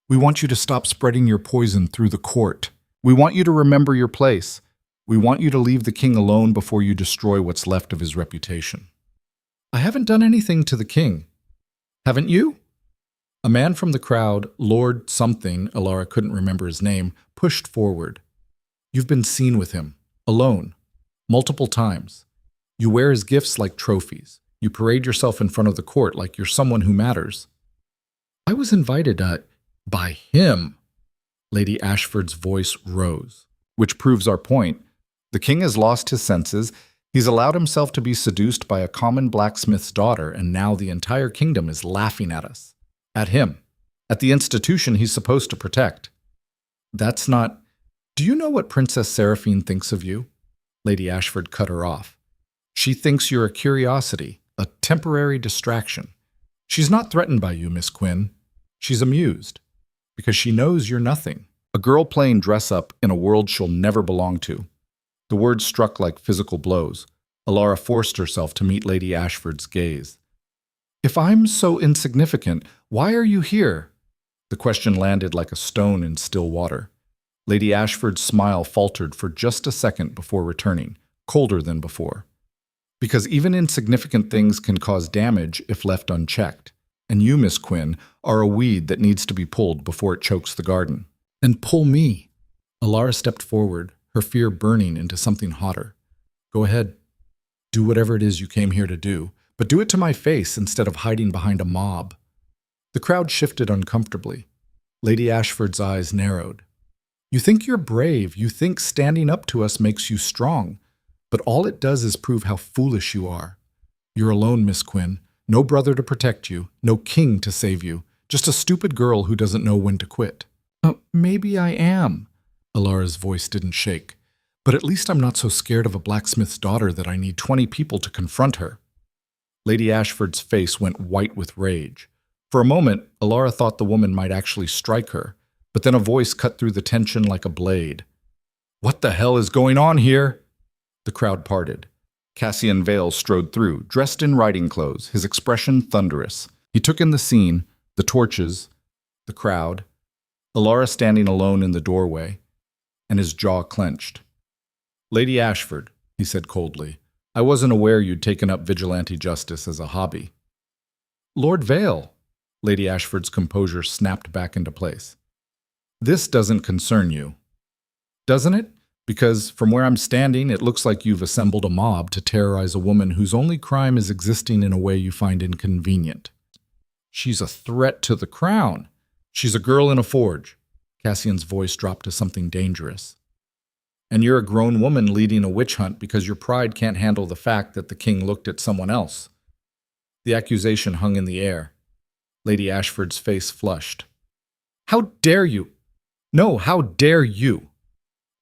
"We want you to stop spreading your poison through the court. We want you to remember your place. We want you to leave the king alone before you destroy what's left of his reputation." "I haven't done anything to the king." "Haven't you?" A man from the crowd, Lord something, Alara couldn't remember his name, pushed forward. "You've been seen with him, alone, multiple times. You wear his gifts like trophies. You parade yourself in front of the court like you're someone who matters." "I was invited by him." Lady Ashford's voice rose. "Which proves our point. The king has lost his senses. He's allowed himself to be seduced by a common blacksmith's daughter, and now the entire kingdom is laughing at us. At him. At the institution he's supposed to protect. That's not... Do you know what Princess Seraphine thinks of you?" Lady Ashford cut her off. "She thinks you're a curiosity, a temporary distraction. She's not threatened by you, Miss Quinn. She's amused. Because she knows you're nothing. A girl playing dress-up in a world she'll never belong to." The words struck like physical blows. Alara forced herself to meet Lady Ashford's gaze. "If I'm so insignificant, why are you here?" The question landed like a stone in still water. Lady Ashford's smile faltered for just a second before returning, colder than before. "Because even insignificant things can cause damage if left unchecked. And you, Miss Quinn, are a weed that needs to be pulled before it chokes the garden." "And pull me." Alara stepped forward, her fear burning into something hotter. "Go ahead. Do whatever it is you came here to do, but do it to my face instead of hiding behind a mob." The crowd shifted uncomfortably. Lady Ashford's eyes narrowed. "You think you're brave, you think standing up to us makes you strong, but all it does is prove how foolish you are. You're alone, Miss Quinn. No brother to protect you, no king to save you, just a stupid girl who doesn't know when to quit." Maybe I am." Alara's voice didn't shake. "But at least I'm not so scared of a blacksmith's daughter that I need 20 people to confront her." Lady Ashford's face went white with rage. For a moment, Alara thought the woman might actually strike her, but then a voice cut through the tension like a blade. "What the hell is going on here?" The crowd parted. Cassian Vale strode through, dressed in riding clothes, his expression thunderous. He took in the scene, the torches, the crowd, Alara standing alone in the doorway. and his jaw clenched. "Lady Ashford," he said coldly, "I wasn't aware you'd taken up vigilante justice as a hobby." "Lord Vale," Lady Ashford's composure snapped back into place. "This doesn't concern you. Doesn't it? Because from where I'm standing, it looks like you've assembled a mob to terrorize a woman whose only crime is existing in a way you find inconvenient. She's a threat to the crown. She's a girl in a forge." Cassian's voice dropped to something dangerous. "And you're a grown woman leading a witch hunt because your pride can't handle the fact that the king looked at someone else." The accusation hung in the air. Lady Ashford's face flushed. "How dare you? No, how dare you?"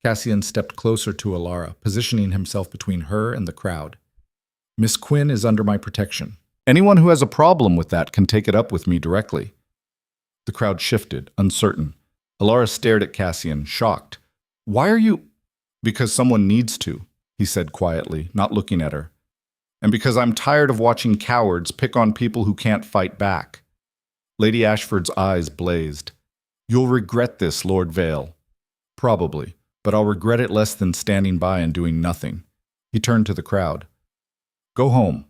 Cassian stepped closer to Alara, positioning himself between her and the crowd. "Miss Quinn is under my protection. Anyone who has a problem with that can take it up with me directly." The crowd shifted, uncertain. Alara stared at Cassian, shocked. "Why are you—" "Because someone needs to," he said quietly, not looking at her. "And because I'm tired of watching cowards pick on people who can't fight back." Lady Ashford's eyes blazed. "You'll regret this, Lord Vale." "Probably, but I'll regret it less than standing by and doing nothing." He turned to the crowd. "Go home,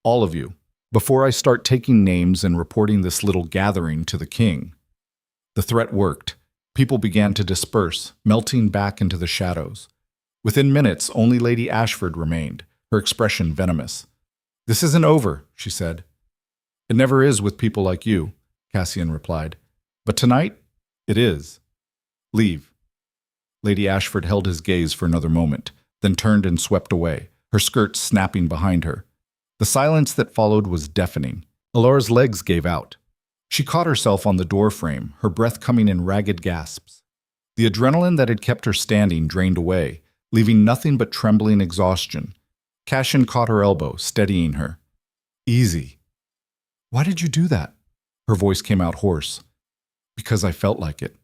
all of you, before I start taking names and reporting this little gathering to the king." The threat worked. People began to disperse, melting back into the shadows. Within minutes, only Lady Ashford remained, her expression venomous. "This isn't over," she said. "It never is with people like you," Cassian replied. "But tonight, it is. Leave." Lady Ashford held his gaze for another moment, then turned and swept away, her skirts snapping behind her. The silence that followed was deafening. Alara's legs gave out. She caught herself on the doorframe, her breath coming in ragged gasps. The adrenaline that had kept her standing drained away, leaving nothing but trembling exhaustion. Cassian caught her elbow, steadying her. "Easy." "Why did you do that?" Her voice came out hoarse. "Because I felt like it."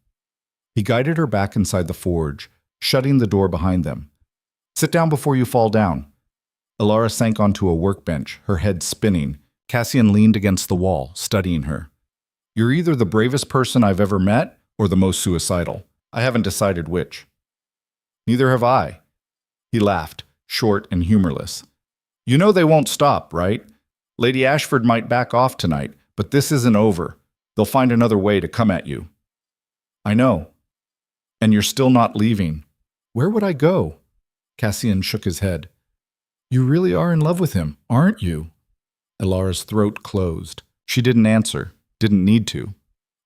He guided her back inside the forge, shutting the door behind them. "Sit down before you fall down." Alara sank onto a workbench, her head spinning. Cassian leaned against the wall, studying her. "You're either the bravest person I've ever met or the most suicidal. I haven't decided which." "Neither have I." He laughed, short and humorless. "You know they won't stop, right? Lady Ashford might back off tonight, but this isn't over. They'll find another way to come at you." "I know. And you're still not leaving." "Where would I go?" Cassian shook his head. "You really are in love with him, aren't you?" Alara's throat closed. She didn't answer, didn't need to.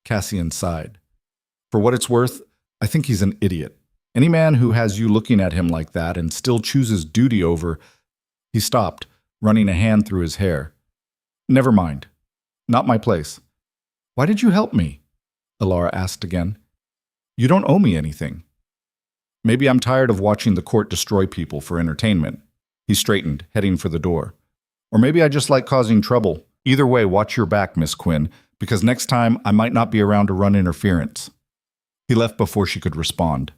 Cassian sighed. "For what it's worth, I think he's an idiot. Any man who has you looking at him like that and still chooses duty over—" He stopped, running a hand through his hair. "Never mind. Not my place." "Why did you help me?" Alara asked again. "You don't owe me anything." "Maybe I'm tired of watching the court destroy people for entertainment." He straightened, heading for the door. "Or maybe I just like causing trouble. Either way, watch your back, Miss Quinn, because next time I might not be around to run interference." He left before she could respond.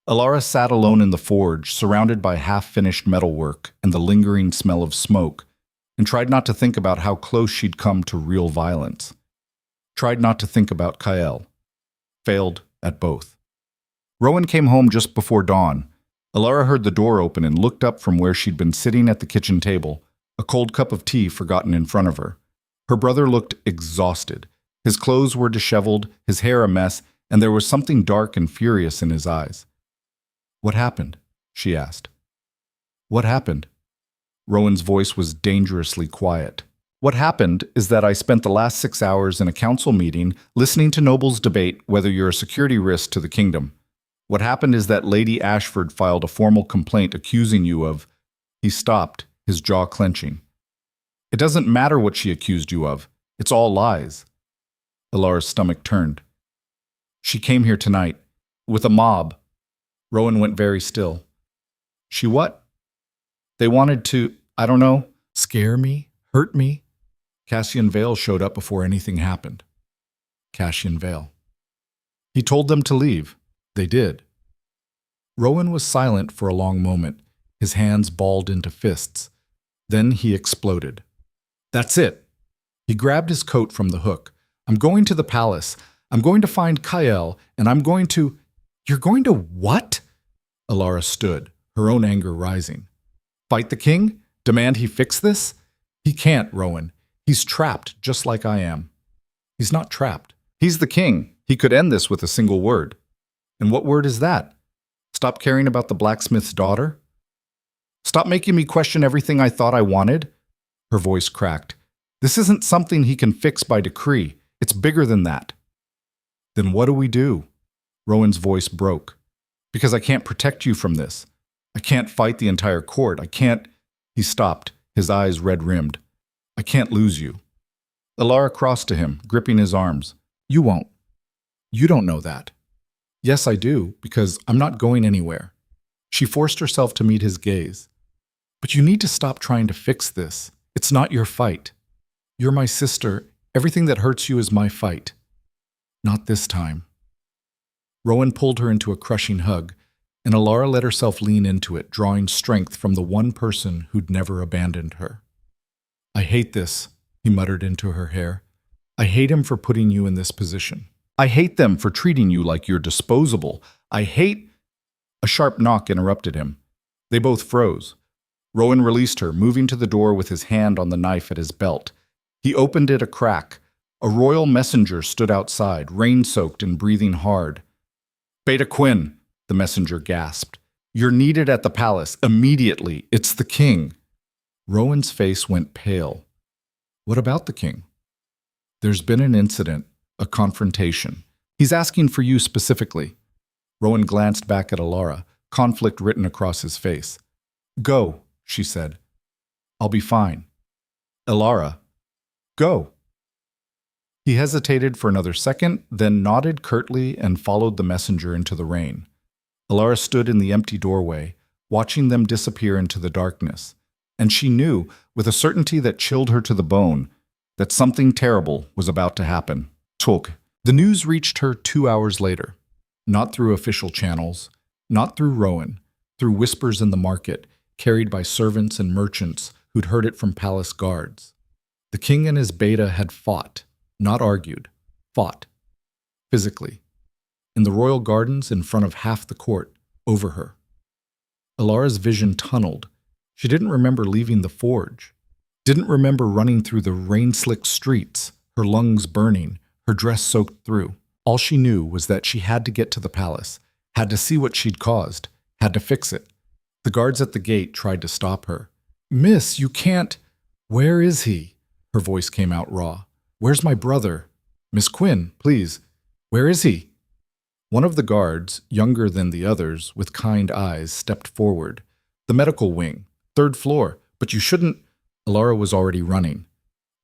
Alara sat alone in the forge, surrounded by half-finished metalwork and the lingering smell of smoke, and tried not to think about how close she'd come to real violence. Tried not to think about Kael. Failed at both. Rowan came home just before dawn. Alara heard the door open and looked up from where she'd been sitting at the kitchen table, a cold cup of tea forgotten in front of her. Her brother looked exhausted. His clothes were disheveled, his hair a mess, and there was something dark and furious in his eyes. "What happened?" she asked. "What happened?" Rowan's voice was dangerously quiet. "What happened is that I spent the last 6 hours in a council meeting listening to nobles debate whether you're a security risk to the kingdom. What happened is that Lady Ashford filed a formal complaint accusing you of—" He stopped, his jaw clenching. "It doesn't matter what she accused you of. It's all lies." Alara's stomach turned. "She came here tonight, with a mob." Rowan went very still. "She what?" "They wanted to, I don't know, scare me, hurt me." Cassian Vale showed up before anything happened. Cassian Vale. "He told them to leave. They did." Rowan was silent for a long moment, his hands balled into fists. Then he exploded. "That's it." He grabbed his coat from the hook. "I'm going to the palace. I'm going to find Kael, and I'm going to—" You're going to what? Alara stood, her own anger rising. Fight the king? Demand he fix this? He can't, Rowan. He's trapped, just like I am. He's not trapped. He's the king. He could end this with a single word. And what word is that? Stop caring about the blacksmith's daughter? Stop making me question everything I thought I wanted? Her voice cracked. This isn't something he can fix by decree. It's bigger than that. Then what do we do? Rowan's voice broke. Because I can't protect you from this. I can't fight the entire court. I can't... He stopped, his eyes red-rimmed. I can't lose you. Alara crossed to him, gripping his arms. You won't. You don't know that. Yes, I do, because I'm not going anywhere. She forced herself to meet his gaze. But you need to stop trying to fix this. It's not your fight. You're my sister. Everything that hurts you is my fight. Not this time. Rowan pulled her into a crushing hug, and Alara let herself lean into it, drawing strength from the one person who'd never abandoned her. I hate this, he muttered into her hair. I hate him for putting you in this position. I hate them for treating you like you're disposable. I hate... A sharp knock interrupted him. They both froze. Rowan released her, moving to the door with his hand on the knife at his belt. He opened it a crack. A royal messenger stood outside, rain-soaked and breathing hard. Beta Quinn, the messenger gasped. You're needed at the palace, immediately. It's the king. Rowan's face went pale. What about the king? There's been an incident, a confrontation. He's asking for you specifically. Rowan glanced back at Alara, conflict written across his face. Go, she said. I'll be fine. Alara, go. He hesitated for another second, then nodded curtly and followed the messenger into the rain. Alara stood in the empty doorway, watching them disappear into the darkness, and she knew, with a certainty that chilled her to the bone, that something terrible was about to happen. Tulk. The news reached her 2 hours later. Not through official channels, not through Rowan, through whispers in the market, carried by servants and merchants who'd heard it from palace guards. The king and his beta had fought, not argued, fought, physically, in the royal gardens in front of half the court, over her. Alara's vision tunneled. She didn't remember leaving the forge, didn't remember running through the rain-slicked streets, her lungs burning, her dress soaked through. All she knew was that she had to get to the palace, had to see what she'd caused, had to fix it. The guards at the gate tried to stop her. Miss, you can't... Where is he? Her voice came out raw. Where's my brother? Miss Quinn, please. Where is he? One of the guards, younger than the others, with kind eyes, stepped forward. The medical wing, 3rd floor, but you shouldn't... Alara was already running.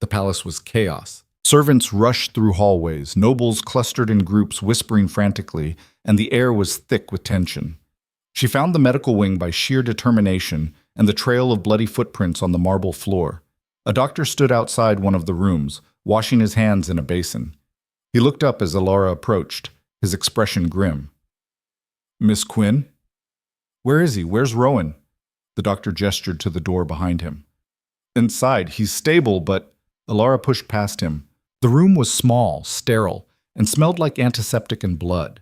The palace was chaos. Servants rushed through hallways, nobles clustered in groups whispering frantically, and the air was thick with tension. She found the medical wing by sheer determination and the trail of bloody footprints on the marble floor. A doctor stood outside one of the rooms, washing his hands in a basin. He looked up as Alara approached, his expression grim. Miss Quinn? Where is he? Where's Rowan? The doctor gestured to the door behind him. Inside, he's stable, but... Alara pushed past him. The room was small, sterile, and smelled like antiseptic and blood.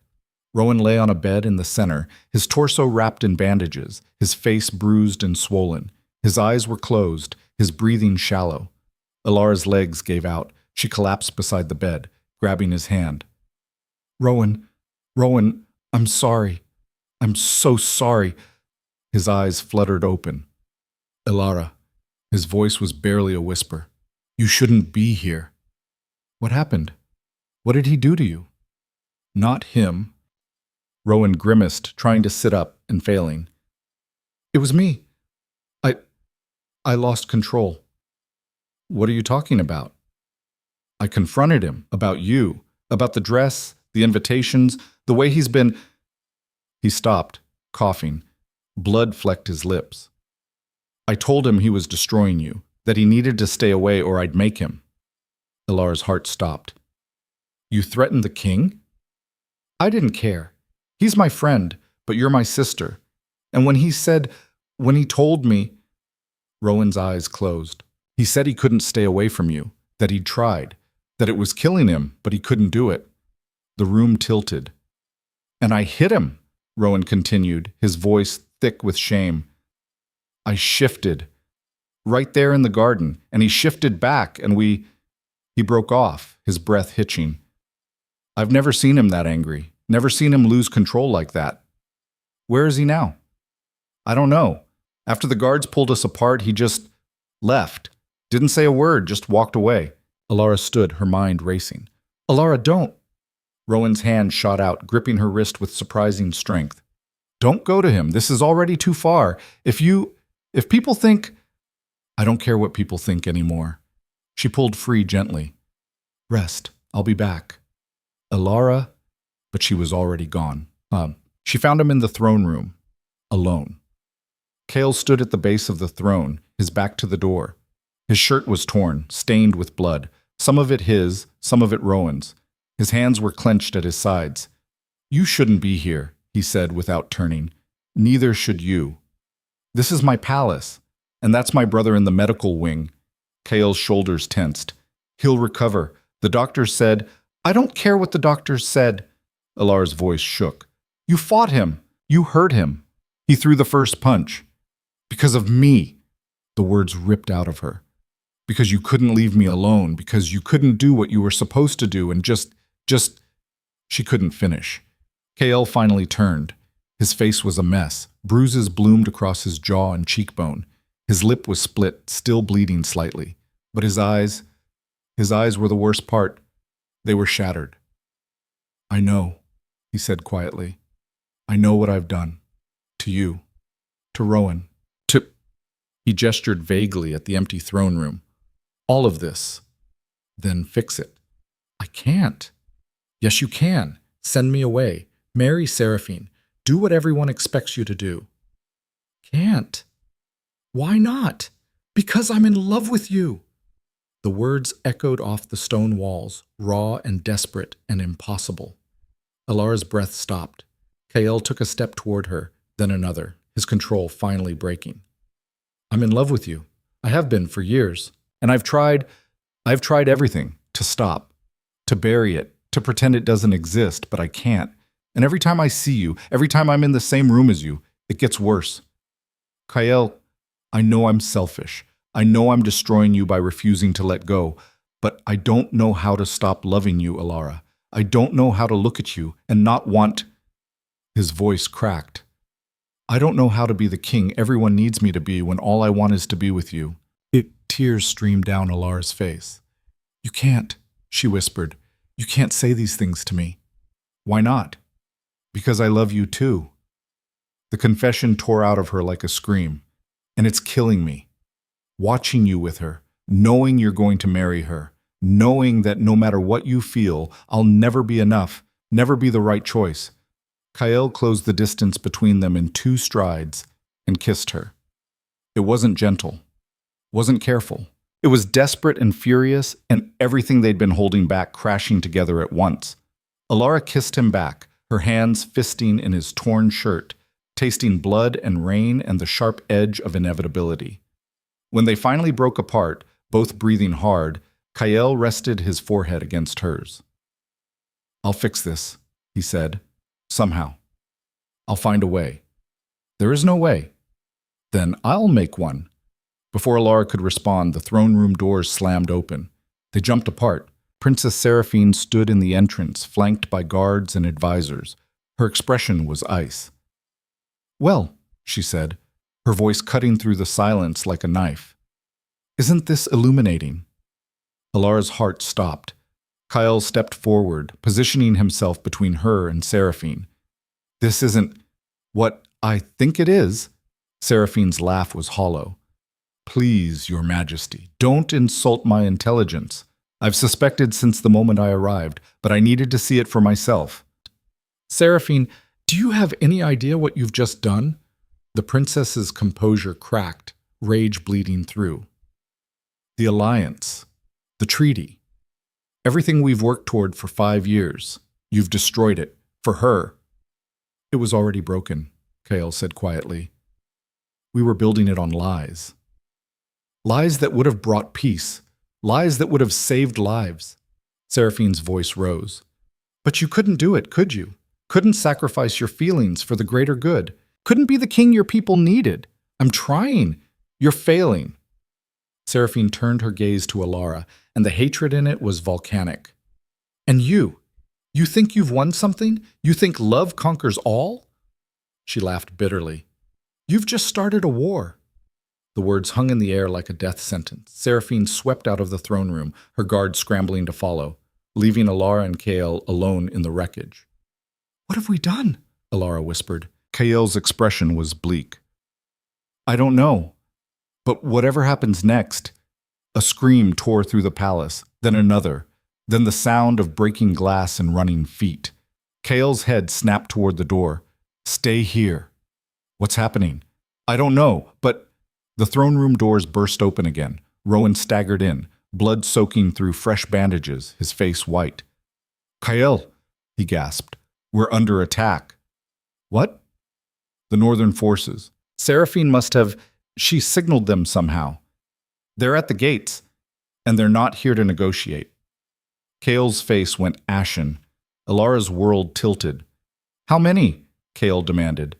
Rowan lay on a bed in the center, his torso wrapped in bandages, his face bruised and swollen. His eyes were closed, his breathing shallow. Alara's legs gave out. She collapsed beside the bed, grabbing his hand. Rowan, I'm sorry. I'm so sorry. His eyes fluttered open. Alara. His voice was barely a whisper. You shouldn't be here. What happened? What did he do to you? Not him. Rowan grimaced, trying to sit up and failing. It was me. I lost control. What are you talking about? I confronted him about you, about the dress, the invitations, the way he's been... He stopped, coughing. Blood flecked his lips. I told him he was destroying you, that he needed to stay away or I'd make him. Alara's heart stopped. You threatened the king? I didn't care. He's my friend, but you're my sister. And when he told me... Rowan's eyes closed. He said he couldn't stay away from you, that he'd tried, that it was killing him, but he couldn't do it. The room tilted. And I hit him, Rowan continued, his voice thick with shame. I shifted, right there in the garden, and he shifted back, and He broke off, his breath hitching. I've never seen him that angry, never seen him lose control like that. Where is he now? I don't know. After the guards pulled us apart, he just left. Didn't say a word, just walked away. Alara stood, her mind racing. Alara, don't. Rowan's hand shot out, gripping her wrist with surprising strength. Don't go to him. This is already too far. If people think... I don't care what people think anymore. She pulled free gently. Rest. I'll be back. Alara... But she was already gone. She found him in the throne room, alone. Kale stood at the base of the throne, his back to the door. His shirt was torn, stained with blood, some of it his, some of it Rowan's. His hands were clenched at his sides. You shouldn't be here, he said without turning. Neither should you. This is my palace, and that's my brother in the medical wing. Kale's shoulders tensed. He'll recover. The doctors said, I don't care what the doctors said. Alara's voice shook. You fought him. You hurt him. He threw the first punch. Because of me. The words ripped out of her. Because you couldn't leave me alone. Because you couldn't do what you were supposed to do and just... She couldn't finish. Kale finally turned. His face was a mess. Bruises bloomed across his jaw and cheekbone. His lip was split, still bleeding slightly. But his eyes were the worst part. They were shattered. I know, he said quietly. I know what I've done. To you. To Rowan. He gestured vaguely at the empty throne room. All of this. Then fix it. I can't. Yes, you can. Send me away. Marry Seraphine. Do what everyone expects you to do. Can't. Why not? Because I'm in love with you. The words echoed off the stone walls, raw and desperate and impossible. Alara's breath stopped. Kael took a step toward her, then another, his control finally breaking. I'm in love with you. I have been for years. And I've tried everything to stop, to bury it, to pretend it doesn't exist, but I can't. And every time I see you, every time I'm in the same room as you, it gets worse. Kael, I know I'm selfish. I know I'm destroying you by refusing to let go, but I don't know how to stop loving you, Alara. I don't know how to look at you and not want... His voice cracked. I don't know how to be the king everyone needs me to be when all I want is to be with you. Tears streamed down Alara's face. You can't, she whispered. You can't say these things to me. Why not? Because I love you too. The confession tore out of her like a scream, and it's killing me. Watching you with her, knowing you're going to marry her, knowing that no matter what you feel, I'll never be enough, never be the right choice. Kael closed the distance between them in 2 strides and kissed her. It wasn't gentle, wasn't careful. It was desperate and furious, and everything they'd been holding back crashing together at once. Alara kissed him back, her hands fisting in his torn shirt, tasting blood and rain and the sharp edge of inevitability. When they finally broke apart, both breathing hard, Kael rested his forehead against hers. I'll fix this, he said. Somehow. I'll find a way. There is no way. Then I'll make one. Before Alara could respond, the throne room doors slammed open. They jumped apart. Princess Seraphine stood in the entrance, flanked by guards and advisors. Her expression was ice. Well, she said, her voice cutting through the silence like a knife. Isn't this illuminating? Alara's heart stopped. Kael stepped forward, positioning himself between her and Seraphine. This isn't what I think it is. Seraphine's laugh was hollow. Please, Your Majesty, don't insult my intelligence. I've suspected since the moment I arrived, but I needed to see it for myself. Seraphine, do you have any idea what you've just done? The princess's composure cracked, rage bleeding through. The alliance. The treaty. Everything we've worked toward for 5 years. You've destroyed it. For her. It was already broken, Kael said quietly. We were building it on lies. Lies that would have brought peace. Lies that would have saved lives. Seraphine's voice rose. But you couldn't do it, could you? Couldn't sacrifice your feelings for the greater good. Couldn't be the king your people needed. I'm trying. You're failing. Seraphine turned her gaze to Alara, and the hatred in it was volcanic. And you think you've won something? You think love conquers all? She laughed bitterly. You've just started a war. The words hung in the air like a death sentence. Seraphine swept out of the throne room, her guards scrambling to follow, leaving Alara and Kael alone in the wreckage. What have we done? Alara whispered. Kael's expression was bleak. I don't know. But whatever happens next, a scream tore through the palace, then another, then the sound of breaking glass and running feet. Kael's head snapped toward the door. Stay here. What's happening? I don't know, but the throne room doors burst open again. Rowan staggered in, blood soaking through fresh bandages, his face white. Kael, he gasped. We're under attack. What? The northern forces. Seraphine must have... She signaled them somehow. They're at the gates, and they're not here to negotiate. Kael's face went ashen. Alara's world tilted. How many? Kael demanded.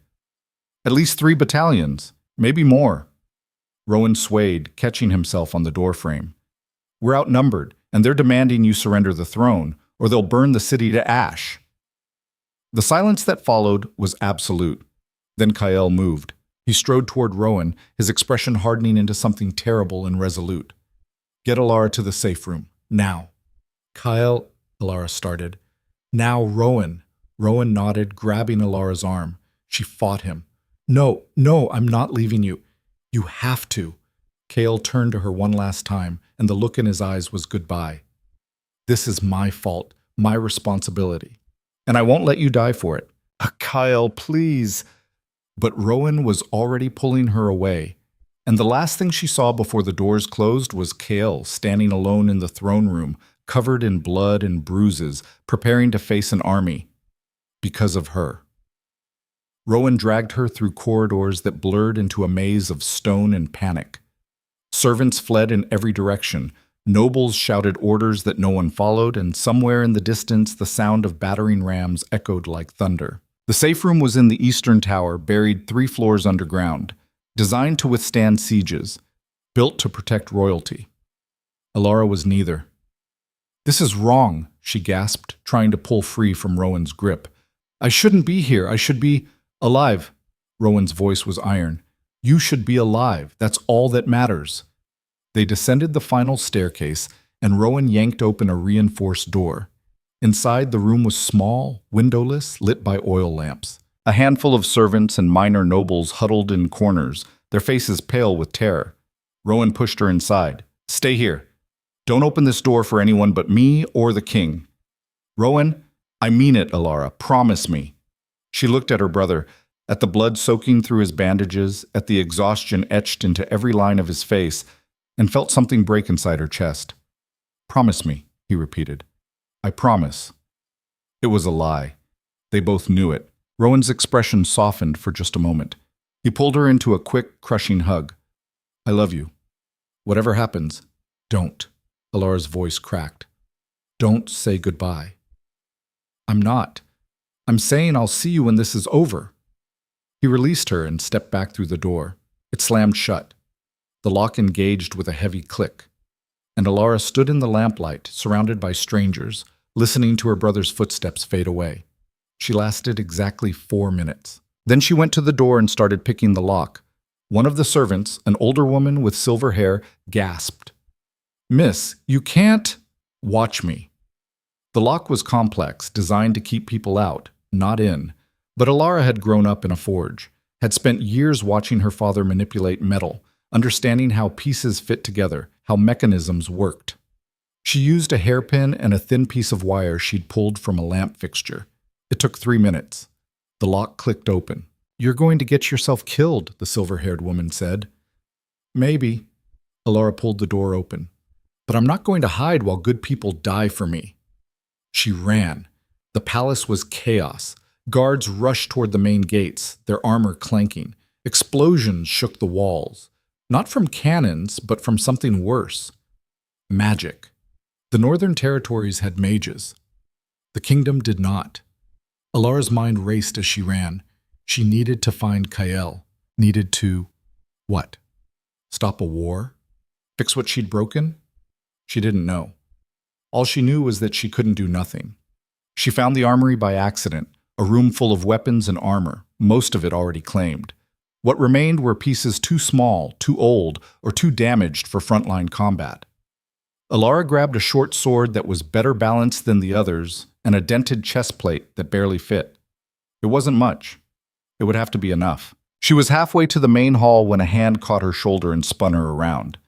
At least 3 battalions, maybe more. Rowan swayed, catching himself on the doorframe. We're outnumbered, and they're demanding you surrender the throne, or they'll burn the city to ash. The silence that followed was absolute. Then Kael moved. He strode toward Rowan, his expression hardening into something terrible and resolute. Get Alara to the safe room, now. Kael, Alara started. Now, Rowan. Rowan nodded, grabbing Alara's arm. She fought him. No, I'm not leaving you. You have to. Kael turned to her one last time, and the look in his eyes was goodbye. This is my fault, my responsibility. And I won't let you die for it. Kael, please. But Rowan was already pulling her away, and the last thing she saw before the doors closed was Kael standing alone in the throne room, covered in blood and bruises, preparing to face an army. Because of her. Rowan dragged her through corridors that blurred into a maze of stone and panic. Servants fled in every direction. Nobles shouted orders that no one followed, and somewhere in the distance the sound of battering rams echoed like thunder. The safe room was in the eastern tower, buried 3 floors underground, designed to withstand sieges, built to protect royalty. Alara was neither. This is wrong, she gasped, trying to pull free from Rowan's grip. I shouldn't be here. I should be alive. Rowan's voice was iron. You should be alive. That's all that matters. They descended the final staircase, and Rowan yanked open a reinforced door. Inside, the room was small, windowless, lit by oil lamps. A handful of servants and minor nobles huddled in corners, their faces pale with terror. Rowan pushed her inside. Stay here. Don't open this door for anyone but me or the king. Rowan, I mean it, Alara. Promise me. She looked at her brother, at the blood soaking through his bandages, at the exhaustion etched into every line of his face, and felt something break inside her chest. Promise me, he repeated. I promise. It was a lie. They both knew it. Rowan's expression softened for just a moment. He pulled her into a quick, crushing hug. I love you. Whatever happens, don't. Alara's voice cracked. Don't say goodbye. I'm not. I'm saying I'll see you when this is over. He released her and stepped back through the door. It slammed shut. The lock engaged with a heavy click. And Alara stood in the lamplight, surrounded by strangers, listening to her brother's footsteps fade away. She lasted exactly 4 minutes. Then she went to the door and started picking the lock. One of the servants, an older woman with silver hair, gasped. Miss, you can't... Watch me. The lock was complex, designed to keep people out, not in. But Alara had grown up in a forge, had spent years watching her father manipulate metal, understanding how pieces fit together, how mechanisms worked. She used a hairpin and a thin piece of wire she'd pulled from a lamp fixture. It took 3 minutes. The lock clicked open. You're going to get yourself killed, the silver-haired woman said. Maybe. Alara pulled the door open. But I'm not going to hide while good people die for me. She ran. The palace was chaos. Guards rushed toward the main gates, their armor clanking. Explosions shook the walls. Not from cannons, but from something worse. Magic. The northern territories had mages. The kingdom did not. Alara's mind raced as she ran. She needed to find Kael. Needed to… what? Stop a war? Fix what she'd broken? She didn't know. All she knew was that she couldn't do nothing. She found the armory by accident, a room full of weapons and armor, most of it already claimed. What remained were pieces too small, too old, or too damaged for frontline combat. Alara grabbed a short sword that was better balanced than the others and a dented chest plate that barely fit. It wasn't much. It would have to be enough. She was halfway to the main hall when a hand caught her shoulder and spun her around.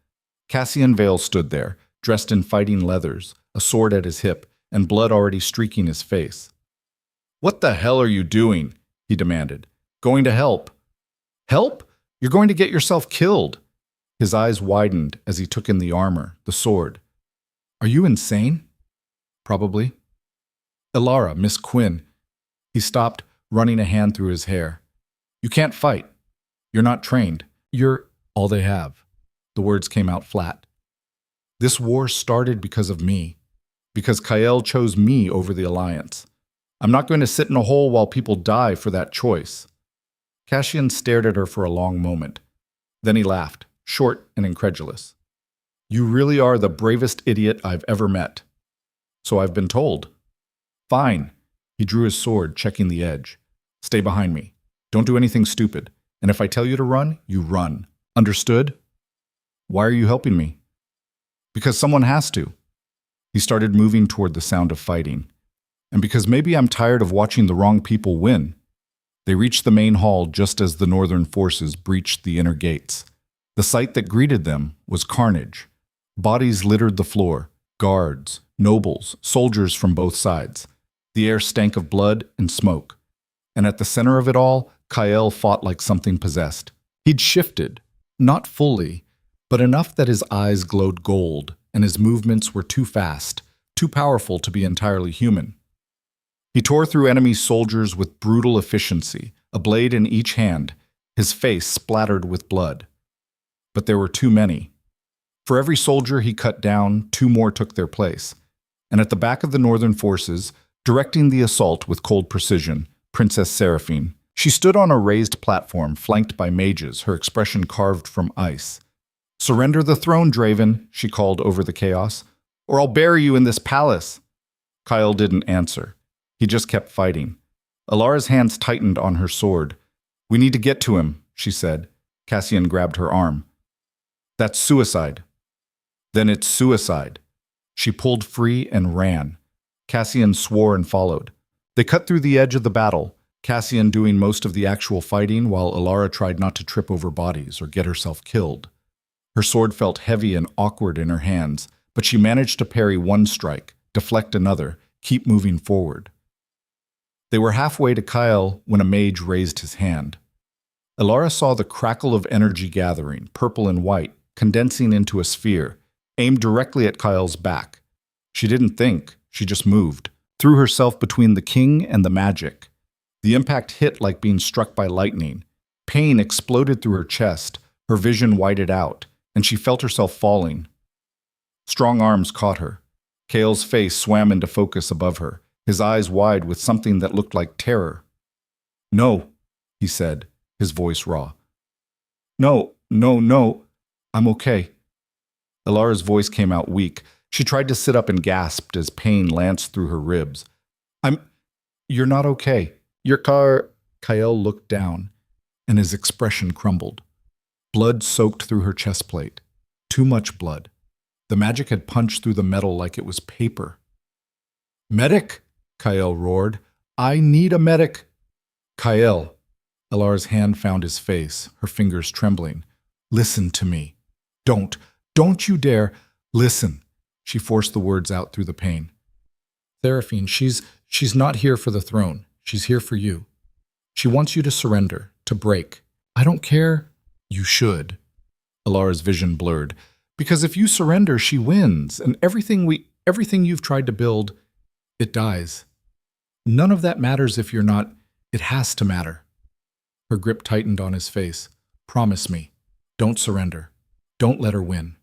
Cassian Vale stood there, dressed in fighting leathers, a sword at his hip, and blood already streaking his face. "What the hell are you doing?" he demanded. "Going to help?" "Help? You're going to get yourself killed." His eyes widened as he took in the armor, the sword. "Are you insane?" "Probably." "Alara, Miss Quinn." He stopped, running a hand through his hair. "You can't fight. You're not trained. You're all they have." The words came out flat. "This war started because of me. Because Kael chose me over the Alliance. I'm not going to sit in a hole while people die for that choice." Cassian stared at her for a long moment. Then he laughed, short and incredulous. "You really are the bravest idiot I've ever met." "So I've been told." "Fine." He drew his sword, checking the edge. "Stay behind me. Don't do anything stupid. And if I tell you to run, you run. Understood?" "Why are you helping me?" "Because someone has to." He started moving toward the sound of fighting. "And because maybe I'm tired of watching the wrong people win." They reached the main hall just as the northern forces breached the inner gates. The sight that greeted them was carnage. Bodies littered the floor, guards, nobles, soldiers from both sides. The air stank of blood and smoke. And at the center of it all, Kael fought like something possessed. He'd shifted, not fully, but enough that his eyes glowed gold and his movements were too fast, too powerful to be entirely human. He tore through enemy soldiers with brutal efficiency, a blade in each hand, his face splattered with blood. But there were too many. For every soldier he cut down, 2 more took their place. And at the back of the northern forces, directing the assault with cold precision, Princess Seraphine. She stood on a raised platform flanked by mages, her expression carved from ice. "Surrender the throne, Draven," she called over the chaos, "or I'll bury you in this palace." Kyle didn't answer. He just kept fighting. Alara's hands tightened on her sword. "We need to get to him," she said. Cassian grabbed her arm. "That's suicide." "Then it's suicide." She pulled free and ran. Cassian swore and followed. They cut through the edge of the battle, Cassian doing most of the actual fighting while Alara tried not to trip over bodies or get herself killed. Her sword felt heavy and awkward in her hands, but she managed to parry one strike, deflect another, keep moving forward. They were halfway to Kyle when a mage raised his hand. Alara saw the crackle of energy gathering, purple and white, condensing into a sphere, aimed directly at Kyle's back. She didn't think, she just moved, threw herself between the king and the magic. The impact hit like being struck by lightning. Pain exploded through her chest, her vision whited out, and she felt herself falling. Strong arms caught her. Kale's face swam into focus above her, his eyes wide with something that looked like terror. "No," he said, his voice raw. "No, no, no, I'm okay." Alara's voice came out weak. She tried to sit up and gasped as pain lanced through her ribs. You're not okay. Your car." Kyle looked down, and his expression crumbled. Blood soaked through her chest plate. Too much blood. The magic had punched through the metal like it was paper. "Medic!" Kyle roared. "I need a medic!" "Kyle!" Alara's hand found his face, her fingers trembling. "Listen to me. Don't you dare. Listen." She forced the words out through the pain. "Seraphine, she's not here for the throne. She's here for you. She wants you to surrender, to break. I don't care." "You should." Alara's vision blurred. "Because if you surrender, she wins, and everything you've tried to build, it dies. None of that matters if you're not. It has to matter." Her grip tightened on his face. "Promise me. Don't surrender. Don't let her win."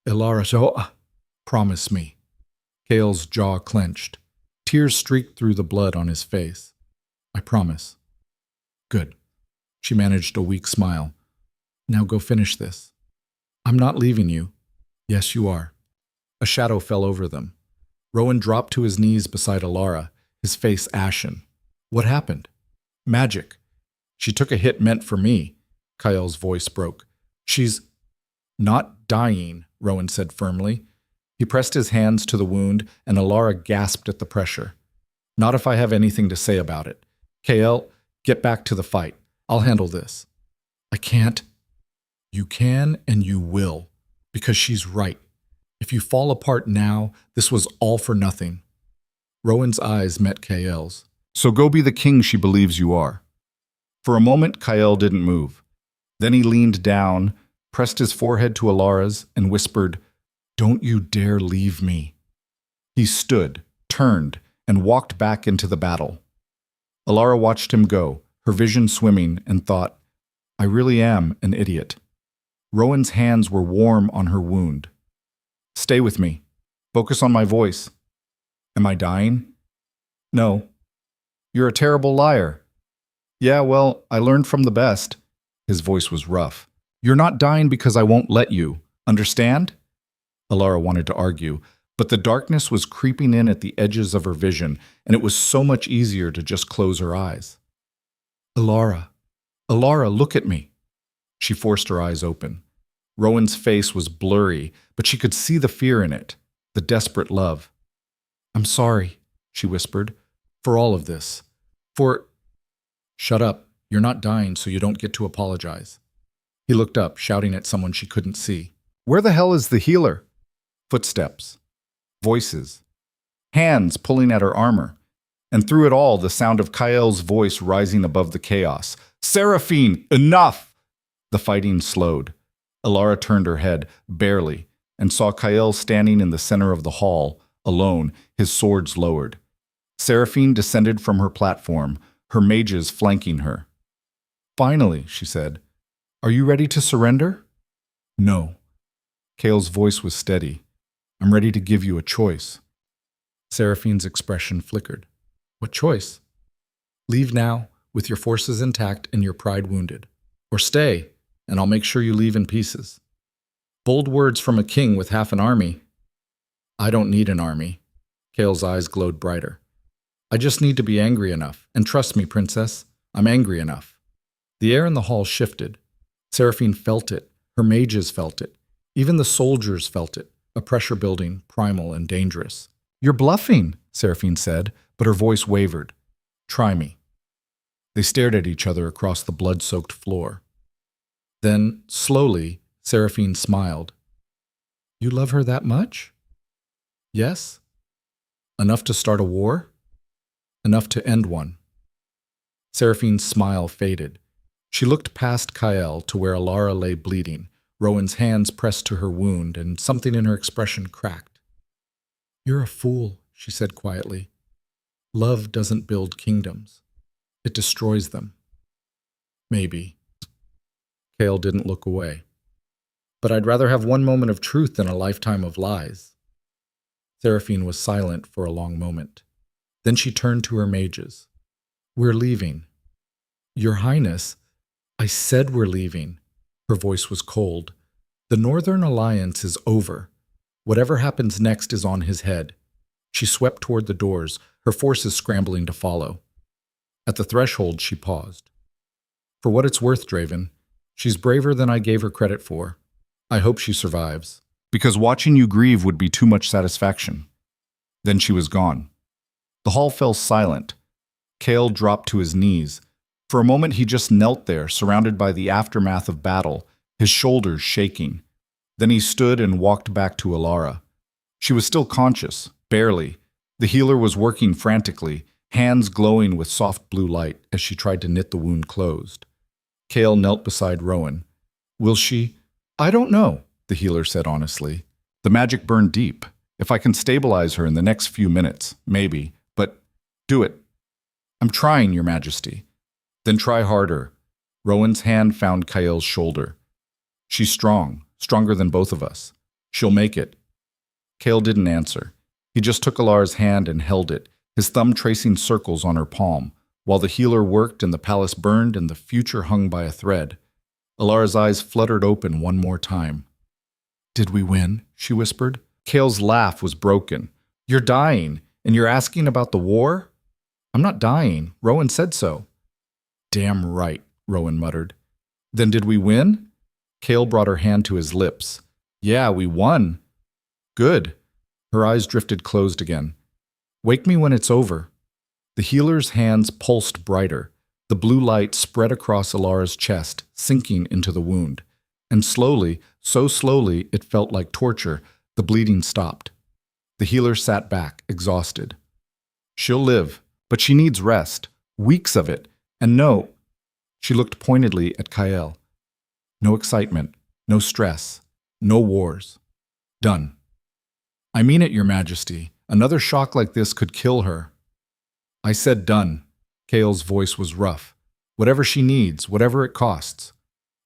Alara, promise me." Kale's jaw clenched. Tears streaked through the blood on his face. I promise. Good. She managed a weak smile. Now go finish this. I'm not leaving you. Yes, you are. A shadow fell over them. Rowan dropped to his knees beside Alara, his face ashen. What happened? Magic. She took a hit meant for me. Kyl's voice broke. She's not dying, Rowan said firmly. He pressed his hands to the wound, and Alara gasped at the pressure. Not if I have anything to say about it. Kyl, get back to the fight. I'll handle this. I can't. You can and you will, because she's right. If you fall apart now, this was all for nothing. Rowan's eyes met Kyl's. So go be the king she believes you are. For a moment, Kyl didn't move. Then he leaned down, pressed his forehead to Alara's, and whispered, Don't you dare leave me. He stood, turned, and walked back into the battle. Alara watched him go, her vision swimming, and thought, I really am an idiot. Rowan's hands were warm on her wound. Stay with me. Focus on my voice. Am I dying? No. You're a terrible liar. Yeah, well, I learned from the best. His voice was rough. You're not dying because I won't let you. Understand? Alara wanted to argue, but the darkness was creeping in at the edges of her vision, and it was so much easier to just close her eyes. Alara, look at me. She forced her eyes open. Rowan's face was blurry, but she could see the fear in it, the desperate love. I'm sorry, she whispered, for all of this. Shut up. You're not dying, so you don't get to apologize. He looked up, shouting at someone she couldn't see. Where the hell is the healer? Footsteps. Voices. Hands pulling at her armor. And through it all, the sound of Kyl's voice rising above the chaos. Seraphine, enough! The fighting slowed. Alara turned her head, barely, and saw Kyl standing in the center of the hall, alone, his swords lowered. Seraphine descended from her platform, her mages flanking her. Finally, she said, Are you ready to surrender? No. Kyl's voice was steady. I'm ready to give you a choice. Seraphine's expression flickered. What choice? Leave now, with your forces intact and your pride wounded. Or stay, and I'll make sure you leave in pieces. Bold words from a king with half an army. I don't need an army. Kyl's eyes glowed brighter. I just need to be angry enough, and trust me, princess, I'm angry enough. The air in the hall shifted. Seraphine felt it. Her mages felt it. Even the soldiers felt it, a pressure building, primal and dangerous. You're bluffing, Seraphine said, but her voice wavered. Try me. They stared at each other across the blood-soaked floor. Then, slowly, Seraphine smiled. You love her that much? Yes? Enough to start a war? Enough to end one. Seraphine's smile faded. She looked past Kyl to where Alara lay bleeding, Rowan's hands pressed to her wound, and something in her expression cracked. You're a fool, she said quietly. Love doesn't build kingdoms. It destroys them. Maybe. Kyl didn't look away. But I'd rather have one moment of truth than a lifetime of lies. Seraphine was silent for a long moment. Then she turned to her mages. We're leaving. Your Highness, I said we're leaving. Her voice was cold. The Northern Alliance is over. Whatever happens next is on his head. She swept toward the doors, her forces scrambling to follow. At the threshold, she paused. For what it's worth, Draven, she's braver than I gave her credit for. I hope she survives. Because watching you grieve would be too much satisfaction. Then she was gone. The hall fell silent. Kyl dropped to his knees. For a moment he just knelt there, surrounded by the aftermath of battle, his shoulders shaking. Then he stood and walked back to Alara. She was still conscious, barely. The healer was working frantically, hands glowing with soft blue light as she tried to knit the wound closed. Kyl knelt beside Rowan. Will she? I don't know, the healer said honestly. The magic burned deep. If I can stabilize her in the next few minutes, maybe. But do it. I'm trying, Your Majesty. Then try harder. Rowan's hand found Kyl's shoulder. She's strong, stronger than both of us. She'll make it. Kyl didn't answer. He just took Alara's hand and held it, his thumb tracing circles on her palm, while the healer worked and the palace burned and the future hung by a thread. Alara's eyes fluttered open one more time. "Did we win?" she whispered. Kale's laugh was broken. "You're dying, and you're asking about the war?" "I'm not dying. Rowan said so." "Damn right," Rowan muttered. "Then did we win?" Kale brought her hand to his lips. "Yeah, we won." "Good." Her eyes drifted closed again. "Wake me when it's over." The healer's hands pulsed brighter. The blue light spread across Alara's chest, sinking into the wound. And slowly, so slowly it felt like torture, the bleeding stopped. The healer sat back, exhausted. "She'll live, but she needs rest. Weeks of it. And no," she looked pointedly at Kael. "No excitement, no stress, no wars. Done." "I mean it, Your Majesty. Another shock like this could kill her." "I said done." Kael's voice was rough. "Whatever she needs, whatever it costs."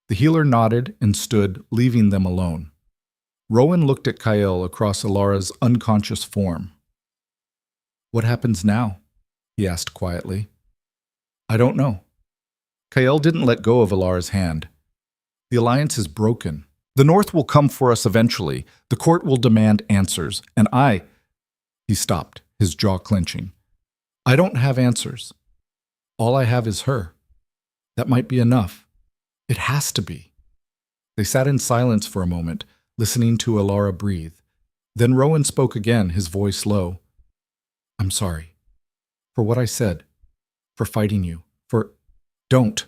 The healer nodded and stood, leaving them alone. Rowan looked at Kael across Alara's unconscious form. "What happens now?" he asked quietly. "I don't know." Kael didn't let go of Alara's hand. "The alliance is broken. The North will come for us eventually. The court will demand answers. And I—" He stopped, his jaw clenching. "I don't have answers. All I have is her. That might be enough. It has to be." They sat in silence for a moment, listening to Alara breathe. Then Rowan spoke again, his voice low. "I'm sorry. For what I said. For fighting you. For— Don't."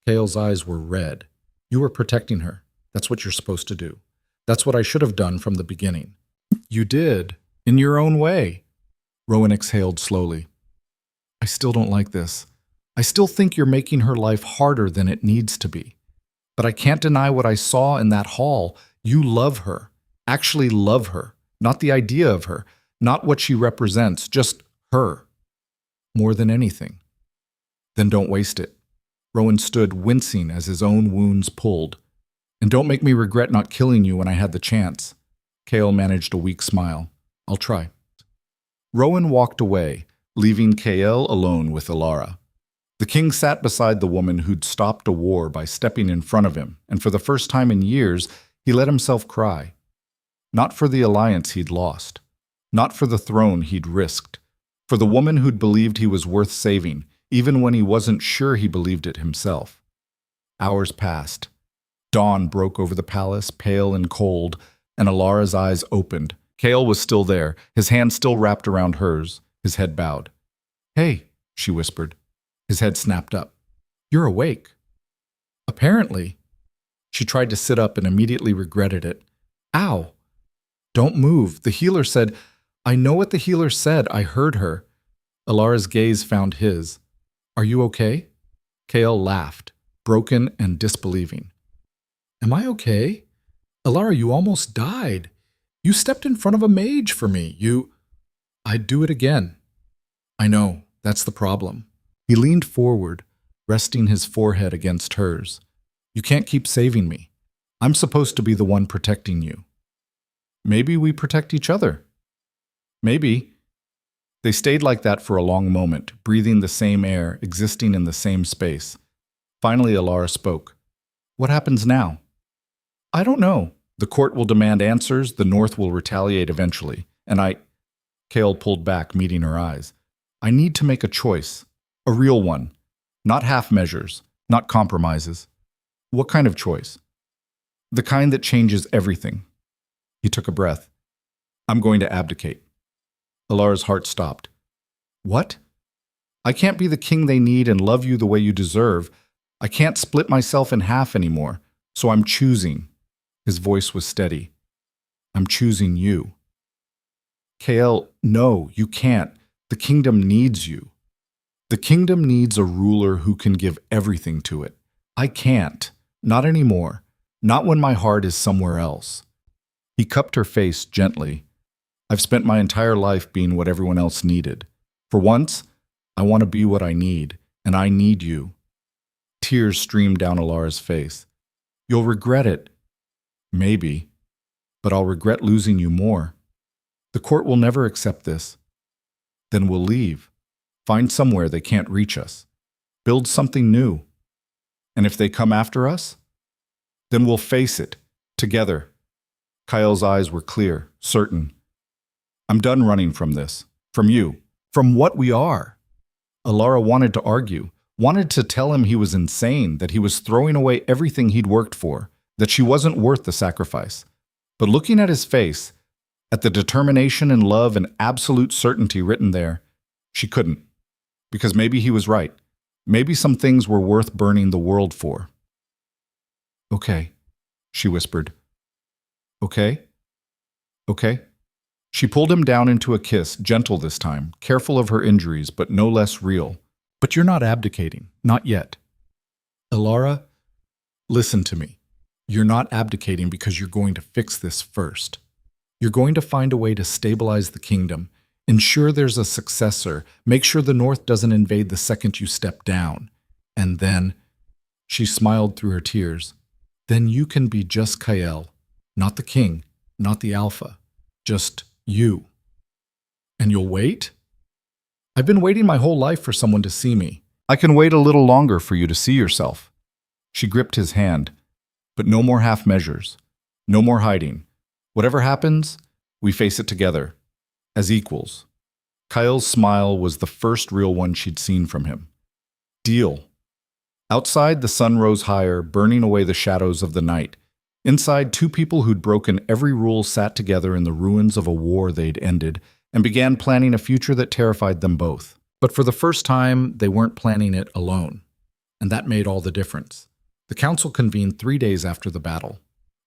Kael's eyes were red. "You were protecting her. That's what you're supposed to do. That's what I should have done from the beginning." "You did. In your own way." Rowan exhaled slowly. "I still don't like this. I still think you're making her life harder than it needs to be. But I can't deny what I saw in that hall. You love her. Actually love her. Not the idea of her. Not what she represents. Just her. More than anything." "Then don't waste it." Rowan stood, wincing as his own wounds pulled. "And don't make me regret not killing you when I had the chance." Kael managed a weak smile. "I'll try." Rowan walked away, leaving Kael alone with Alara. The king sat beside the woman who'd stopped a war by stepping in front of him, and for the first time in years, he let himself cry. Not for the alliance he'd lost. Not for the throne he'd risked. For the woman who'd believed he was worth saving, even when he wasn't sure he believed it himself. Hours passed. Dawn broke over the palace, pale and cold, and Alara's eyes opened. Kael was still there, his hand still wrapped around hers, his head bowed. "Hey," she whispered. His head snapped up. "You're awake." "Apparently." She tried to sit up and immediately regretted it. "Ow!" "Don't move. The healer said—" "I know what the healer said. I heard her." Alara's gaze found his. "Are you okay?" Kael laughed, broken and disbelieving. "Am I okay? Alara, you almost died. You stepped in front of a mage for me. I'd do it again." "I know. That's the problem." He leaned forward, resting his forehead against hers. "You can't keep saving me. I'm supposed to be the one protecting you." "Maybe we protect each other." "Maybe." They stayed like that for a long moment, breathing the same air, existing in the same space. Finally, Alara spoke. "What happens now?" "I don't know. The court will demand answers, the North will retaliate eventually, and Kael pulled back, meeting her eyes. "I need to make a choice. A real one. Not half measures. Not compromises." "What kind of choice?" "The kind that changes everything." He took a breath. "I'm going to abdicate." Alara's heart stopped. "What?" "I can't be the king they need and love you the way you deserve. I can't split myself in half anymore. So I'm choosing." His voice was steady. "I'm choosing you." "Kael, no, you can't. The kingdom needs you." "The kingdom needs a ruler who can give everything to it. I can't. Not anymore. Not when my heart is somewhere else." He cupped her face gently. "I've spent my entire life being what everyone else needed. For once, I want to be what I need, and I need you." Tears streamed down Alara's face. "You'll regret it." "Maybe. But I'll regret losing you more. The court will never accept this." Then we'll leave. Find somewhere they can't reach us. Build something new. And if they come after us, then we'll face it, together. Kyle's eyes were clear, certain. I'm done running from this. From you. From what we are. Alara wanted to argue, wanted to tell him he was insane, that he was throwing away everything he'd worked for, that she wasn't worth the sacrifice. But looking at his face, at the determination and love and absolute certainty written there, she couldn't. Because maybe he was right. Maybe some things were worth burning the world for. Okay, she whispered. Okay? Okay? She pulled him down into a kiss, gentle this time, careful of her injuries, but no less real. But you're not abdicating. Not yet. Alara, listen to me. You're not abdicating because you're going to fix this first. You're going to find a way to stabilize the kingdom, ensure there's a successor, make sure the North doesn't invade the second you step down. And then, she smiled through her tears, then you can be just Kyle, not the king, not the alpha, just you. And you'll wait? I've been waiting my whole life for someone to see me. I can wait a little longer for you to see yourself. She gripped his hand, but no more half measures, no more hiding. Whatever happens, we face it together, as equals. Kyle's smile was the first real one she'd seen from him. Deal. Outside, the sun rose higher, burning away the shadows of the night. Inside, two people who'd broken every rule sat together in the ruins of a war they'd ended and began planning a future that terrified them both. But for the first time, they weren't planning it alone. And that made all the difference. The council convened 3 days after the battle.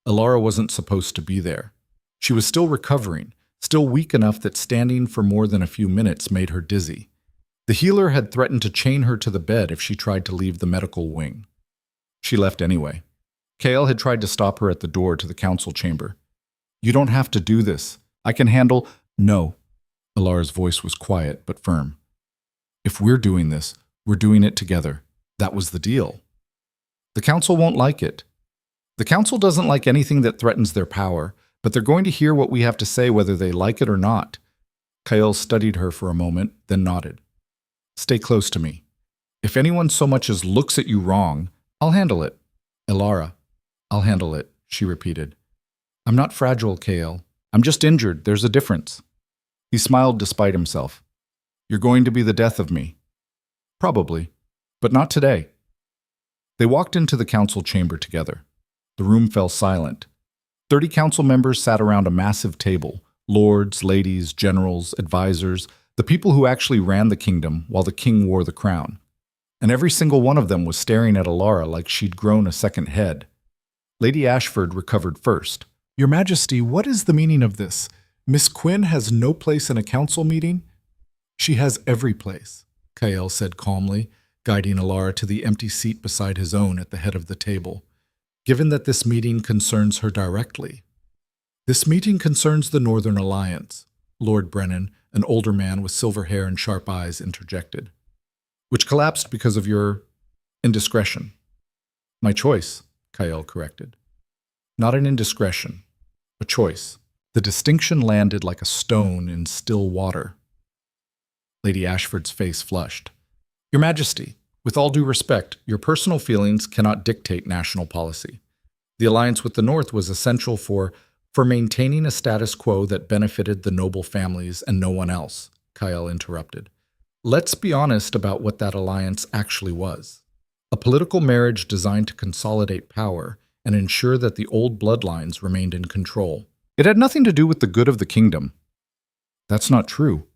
Alara wasn't supposed to be there. She was still recovering, still weak enough that standing for more than a few minutes made her dizzy. The healer had threatened to chain her to the bed if she tried to leave the medical wing. She left anyway. Kale had tried to stop her at the door to the council chamber. You don't have to do this. I can handle— No. Alara's voice was quiet but firm. If we're doing this, we're doing it together. That was the deal. The council won't like it. The council doesn't like anything that threatens their power, but they're going to hear what we have to say whether they like it or not. Kyle studied her for a moment, then nodded. Stay close to me. If anyone so much as looks at you wrong, I'll handle it. Alara, I'll handle it, she repeated. I'm not fragile, Kale. I'm just injured. There's a difference. He smiled despite himself. You're going to be the death of me. Probably, but not today. They walked into the council chamber together. The room fell silent. 30 council members sat around a massive table, lords, ladies, generals, advisors, the people who actually ran the kingdom while the king wore the crown. And every single one of them was staring at Alara like she'd grown a second head. Lady Ashford recovered first. Your Majesty, what is the meaning of this? Miss Quinn has no place in a council meeting? She has every place, Kyle said calmly, guiding Alara to the empty seat beside his own at the head of the table. Given that this meeting concerns her directly. This meeting concerns the Northern Alliance, Lord Brennan, an older man with silver hair and sharp eyes, interjected. Which collapsed because of your indiscretion. My choice, Kyle corrected. Not an indiscretion, a choice. The distinction landed like a stone in still water. Lady Ashford's face flushed. Your Majesty, with all due respect, your personal feelings cannot dictate national policy. The alliance with the North was essential for maintaining a status quo that benefited the noble families and no one else, Kyle interrupted. Let's be honest about what that alliance actually was. A political marriage designed to consolidate power and ensure that the old bloodlines remained in control. It had nothing to do with the good of the kingdom. That's not true.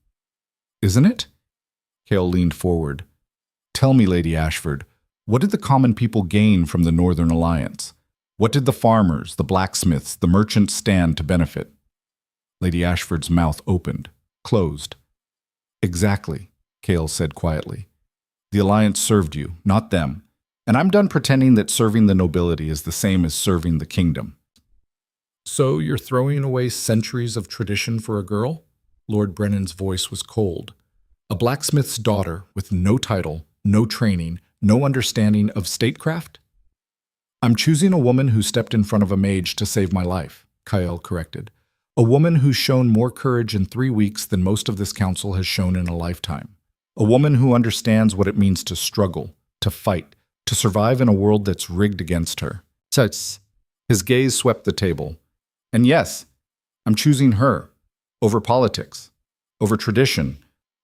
Isn't it? Kale leaned forward. Tell me, Lady Ashford, what did the common people gain from the Northern Alliance? What did the farmers, the blacksmiths, the merchants stand to benefit? Lady Ashford's mouth opened, closed. Exactly, Kale said quietly. The Alliance served you, not them, and I'm done pretending that serving the nobility is the same as serving the kingdom. So you're throwing away centuries of tradition for a girl? Lord Brennan's voice was cold. A blacksmith's daughter with no title, no training, no understanding of statecraft? I'm choosing a woman who stepped in front of a mage to save my life, Kyle corrected. A woman who's shown more courage in 3 weeks than most of this council has shown in a lifetime. A woman who understands what it means to struggle, to fight, to survive in a world that's rigged against her. Tss. His gaze swept the table. And yes, I'm choosing her over politics, over tradition,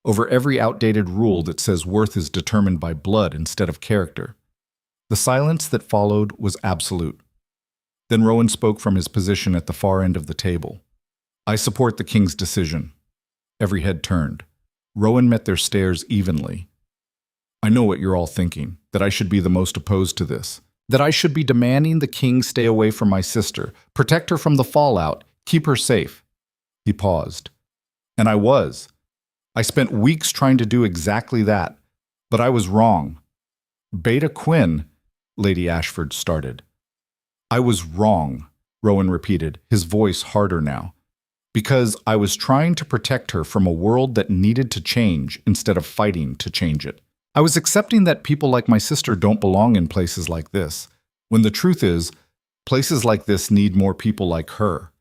over every outdated rule that says worth is determined by blood instead of character. The silence that followed was absolute. Then Rowan spoke from his position at the far end of the table. I support the king's decision. Every head turned. Rowan met their stares evenly. I know what you're all thinking, that I should be the most opposed to this, that I should be demanding the king stay away from my sister, protect her from the fallout, keep her safe. He paused. And I was. I spent weeks trying to do exactly that, but I was wrong. Beta Quinn, Lady Ashford started. I was wrong, Rowan repeated, his voice harder now. Because I was trying to protect her from a world that needed to change instead of fighting to change it. I was accepting that people like my sister don't belong in places like this, when the truth is, places like this need more people like her.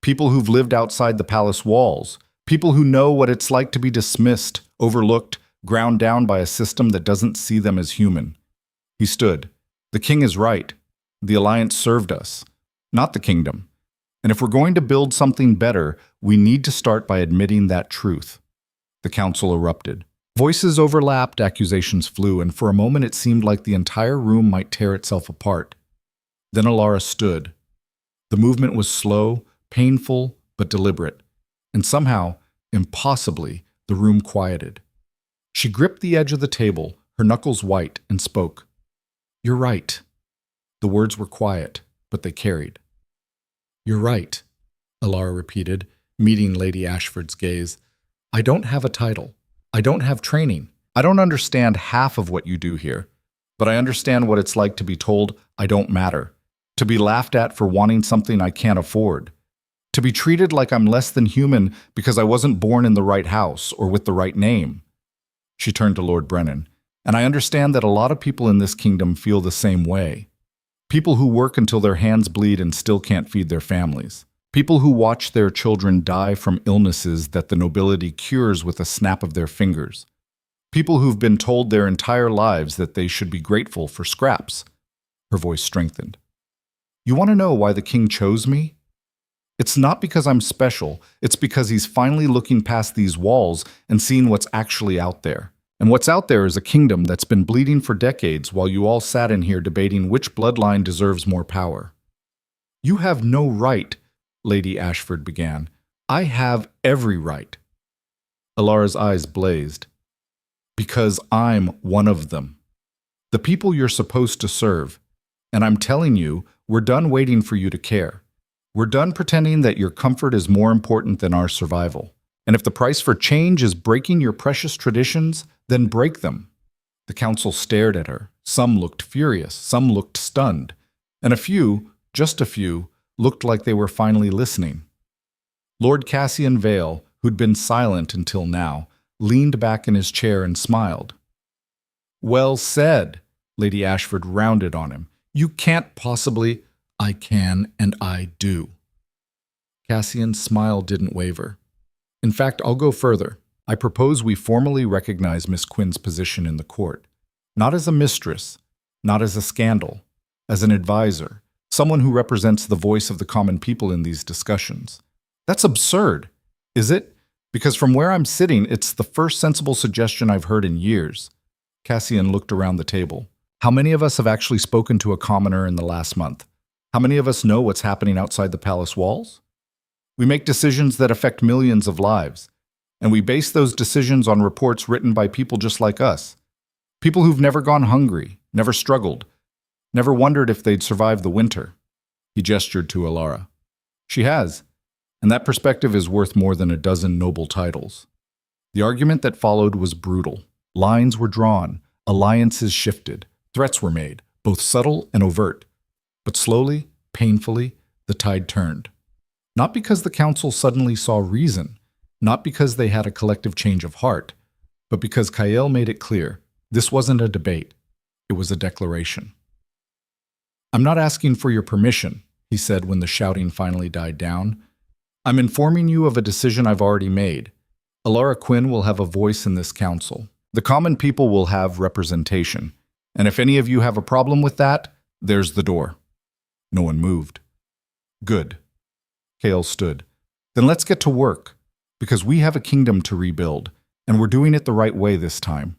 People who've lived outside the palace walls, people who know what it's like to be dismissed, overlooked, ground down by a system that doesn't see them as human. He stood. The king is right. The alliance served us, not the kingdom. And if we're going to build something better, we need to start by admitting that truth. The council erupted. Voices overlapped, accusations flew, and for a moment it seemed like the entire room might tear itself apart. Then Alara stood. The movement was slow, painful, but deliberate. And somehow, impossibly, the room quieted. She gripped the edge of the table, her knuckles white, and spoke. You're right. The words were quiet, but they carried. You're right, Alara repeated, meeting Lady Ashford's gaze. I don't have a title. I don't have training. I don't understand half of what you do here. But I understand what it's like to be told I don't matter, to be laughed at for wanting something I can't afford, to be treated like I'm less than human because I wasn't born in the right house or with the right name. She turned to Lord Brennan, and I understand that a lot of people in this kingdom feel the same way. People who work until their hands bleed and still can't feed their families. People who watch their children die from illnesses that the nobility cures with a snap of their fingers. People who've been told their entire lives that they should be grateful for scraps. Her voice strengthened. You want to know why the king chose me? It's not because I'm special. It's because he's finally looking past these walls and seeing what's actually out there. And what's out there is a kingdom that's been bleeding for decades while you all sat in here debating which bloodline deserves more power. You have no right, Lady Ashford began. I have every right. Alara's eyes blazed. Because I'm one of them. The people you're supposed to serve. And I'm telling you, we're done waiting for you to care. We're done pretending that your comfort is more important than our survival. And if the price for change is breaking your precious traditions, then break them. The council stared at her. Some looked furious, some looked stunned, and a few, just a few, looked like they were finally listening. Lord Cassian Vale, who'd been silent until now, leaned back in his chair and smiled. Well said, Lady Ashford rounded on him. You can't possibly— I can and I do. Cassian's smile didn't waver. In fact, I'll go further. I propose we formally recognize Miss Quinn's position in the court, not as a mistress, not as a scandal, as an advisor, someone who represents the voice of the common people in these discussions. That's absurd, is it? Because from where I'm sitting, it's the first sensible suggestion I've heard in years. Cassian looked around the table. How many of us have actually spoken to a commoner in the last month? How many of us know what's happening outside the palace walls? We make decisions that affect millions of lives. And we base those decisions on reports written by people just like us. People who've never gone hungry, never struggled, never wondered if they'd survive the winter. He gestured to Alara. She has, and that perspective is worth more than a dozen noble titles. The argument that followed was brutal. Lines were drawn, alliances shifted, threats were made, both subtle and overt. But slowly, painfully, the tide turned. Not because the council suddenly saw reason, not because they had a collective change of heart, but because Kael made it clear this wasn't a debate, it was a declaration. I'm not asking for your permission, he said when the shouting finally died down. I'm informing you of a decision I've already made. Alara Quinn will have a voice in this council. The common people will have representation. And if any of you have a problem with that, there's the door. No one moved. Good. Kale stood. Then let's get to work, because we have a kingdom to rebuild, and we're doing it the right way this time.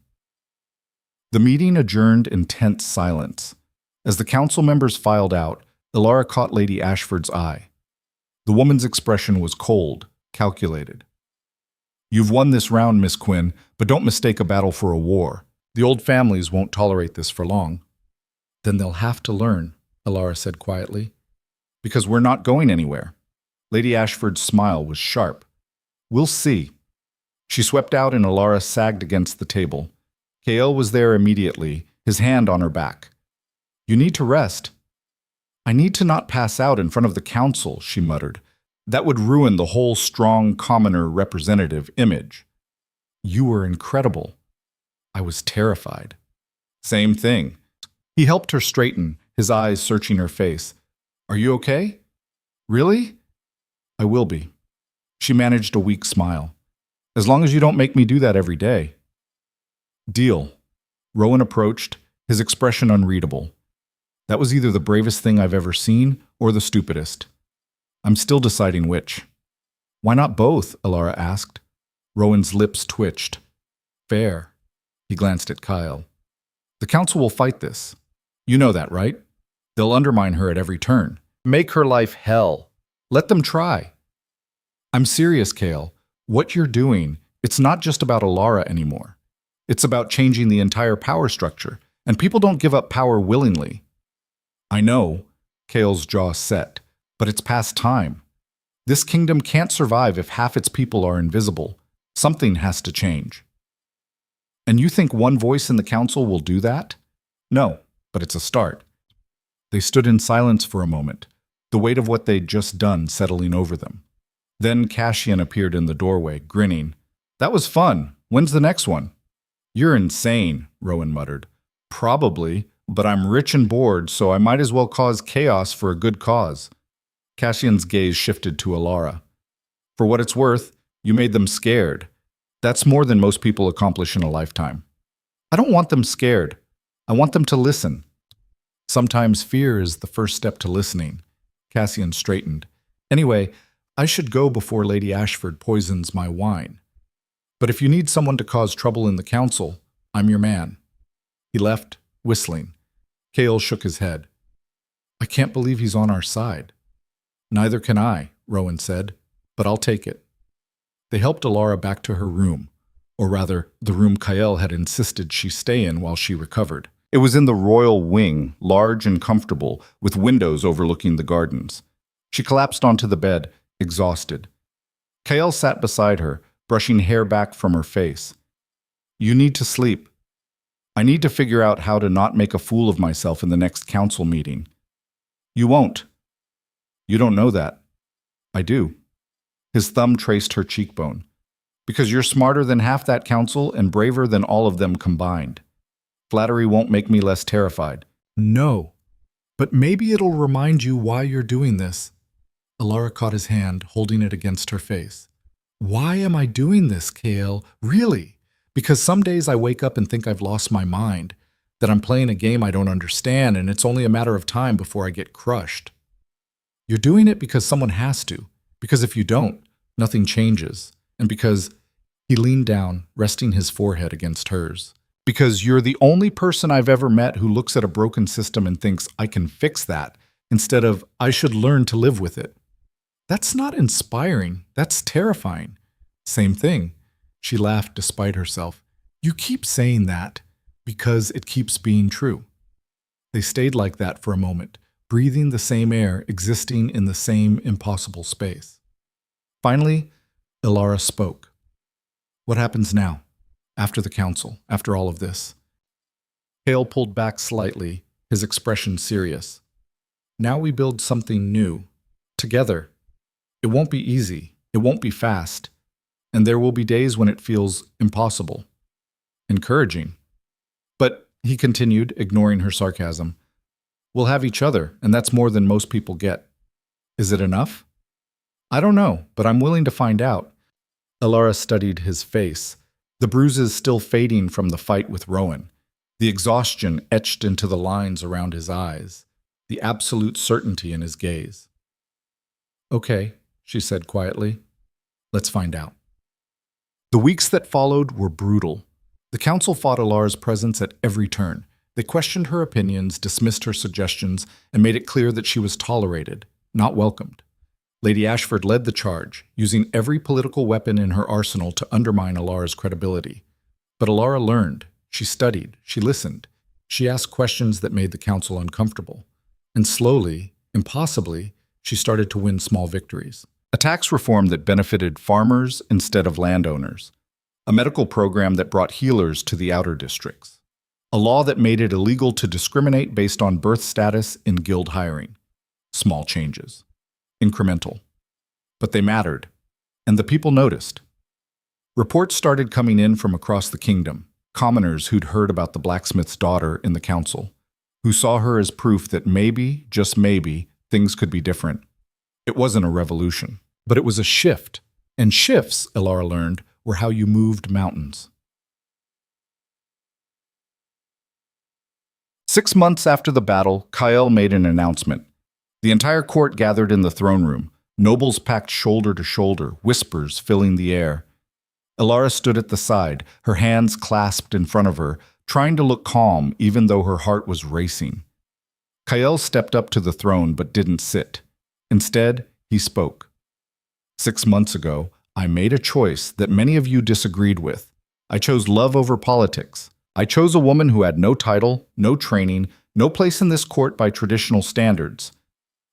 The meeting adjourned in tense silence. As the council members filed out, Alara caught Lady Ashford's eye. The woman's expression was cold, calculated. You've won this round, Miss Quinn, but don't mistake a battle for a war. The old families won't tolerate this for long. Then they'll have to learn, Alara said quietly. Because we're not going anywhere. Lady Ashford's smile was sharp. We'll see. She swept out and Alara sagged against the table. Kael was there immediately, his hand on her back. You need to rest. I need to not pass out in front of the council, she muttered. That would ruin the whole strong commoner representative image. You were incredible. I was terrified. Same thing. He helped her straighten, his eyes searching her face. Are you okay? Really? I will be. She managed a weak smile. As long as you don't make me do that every day. Deal. Rowan approached, his expression unreadable. That was either the bravest thing I've ever seen or the stupidest. I'm still deciding which. Why not both? Alara asked. Rowan's lips twitched. Fair. He glanced at Kyle. The council will fight this. You know that, right? They'll undermine her at every turn. Make her life hell. Let them try. I'm serious, Kale. What you're doing, it's not just about Alara anymore. It's about changing the entire power structure, and people don't give up power willingly. I know, Kale's jaw set, but it's past time. This kingdom can't survive if half its people are invisible. Something has to change. And you think one voice in the council will do that? No, but it's a start. They stood in silence for a moment, the weight of what they'd just done settling over them. Then Cassian appeared in the doorway, grinning. That was fun. When's the next one? You're insane, Rowan muttered. Probably, but I'm rich and bored, so I might as well cause chaos for a good cause. Cassian's gaze shifted to Alara. For what it's worth, you made them scared. That's more than most people accomplish in a lifetime. I don't want them scared. I want them to listen. Sometimes fear is the first step to listening. Cassian straightened. Anyway, I should go before Lady Ashford poisons my wine. But if you need someone to cause trouble in the council, I'm your man. He left, whistling. Kale shook his head. I can't believe he's on our side. Neither can I, Rowan said, but I'll take it. They helped Alara back to her room, or rather, the room Kael had insisted she stay in while she recovered. It was in the royal wing, large and comfortable, with windows overlooking the gardens. She collapsed onto the bed, exhausted. Kael sat beside her, brushing hair back from her face. You need to sleep. I need to figure out how to not make a fool of myself in the next council meeting. You won't. You don't know that. I do. His thumb traced her cheekbone. Because you're smarter than half that council and braver than all of them combined. Flattery won't make me less terrified. No, but maybe it'll remind you why you're doing this. Alara caught his hand, holding it against her face. Why am I doing this, Kael? Really? Because some days I wake up and think I've lost my mind, that I'm playing a game I don't understand and it's only a matter of time before I get crushed. You're doing it because someone has to, because if you don't, nothing changes, and because he leaned down, resting his forehead against hers. Because you're the only person I've ever met who looks at a broken system and thinks, I can fix that, instead of, I should learn to live with it. That's not inspiring. That's terrifying. Same thing. She laughed despite herself. You keep saying that because it keeps being true. They stayed like that for a moment, breathing the same air, existing in the same impossible space. Finally, Alara spoke. What happens now? After the council, after all of this? Hale pulled back slightly, his expression serious. Now we build something new. Together. It won't be easy. It won't be fast. And there will be days when it feels impossible. Encouraging. But, he continued, ignoring her sarcasm, we'll have each other, and that's more than most people get. Is it enough? I don't know, but I'm willing to find out. Alara studied his face, the bruises still fading from the fight with Rowan, the exhaustion etched into the lines around his eyes, the absolute certainty in his gaze. Okay, she said quietly. Let's find out. The weeks that followed were brutal. The council fought Alara's presence at every turn. They questioned her opinions, dismissed her suggestions, and made it clear that she was tolerated, not welcomed. Lady Ashford led the charge, using every political weapon in her arsenal to undermine Alara's credibility. But Alara learned, she studied, she listened. She asked questions that made the council uncomfortable. And slowly, impossibly, she started to win small victories. A tax reform that benefited farmers instead of landowners. A medical program that brought healers to the outer districts. A law that made it illegal to discriminate based on birth status in guild hiring. Small changes. Incremental. But they mattered, and the people noticed. Reports started coming in from across the kingdom, commoners who'd heard about the blacksmith's daughter in the council, who saw her as proof that maybe, just maybe, things could be different. It wasn't a revolution, but it was a shift, and shifts, Alara learned, were how you moved mountains. 6 months after the battle, Kael made an announcement. The entire court gathered in the throne room, nobles packed shoulder to shoulder, whispers filling the air. Alara stood at the side, her hands clasped in front of her, trying to look calm even though her heart was racing. Kael stepped up to the throne but didn't sit. Instead, he spoke. 6 months ago, I made a choice that many of you disagreed with. I chose love over politics. I chose a woman who had no title, no training, no place in this court by traditional standards.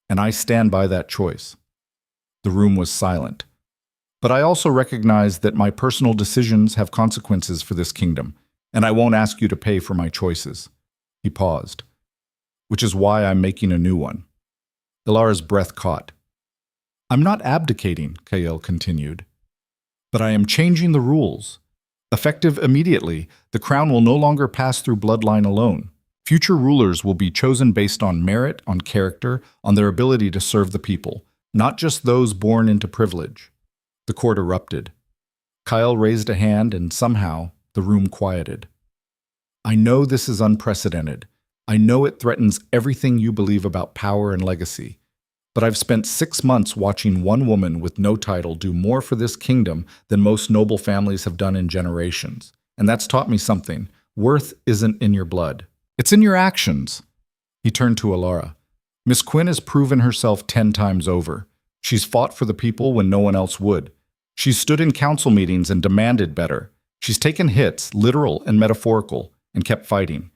And I stand by that choice. The room was silent. But I also recognize that my personal decisions have consequences for this kingdom, and I won't ask you to pay for my choices. He paused. Which is why I'm making a new one. Alara's breath caught. I'm not abdicating, Kael continued. But I am changing the rules. Effective immediately, the crown will no longer pass through bloodline alone. Future rulers will be chosen based on merit, on character, on their ability to serve the people, not just those born into privilege. The court erupted. Kael raised a hand and somehow the room quieted. I know this is unprecedented. I know it threatens everything you believe about power and legacy. But I've spent 6 months watching one woman with no title do more for this kingdom than most noble families have done in generations. And that's taught me something. Worth isn't in your blood. It's in your actions. He turned to Alara. Miss Quinn has proven herself 10 times over. She's fought for the people when no one else would. She's stood in council meetings and demanded better. She's taken hits, literal and metaphorical, and kept fighting.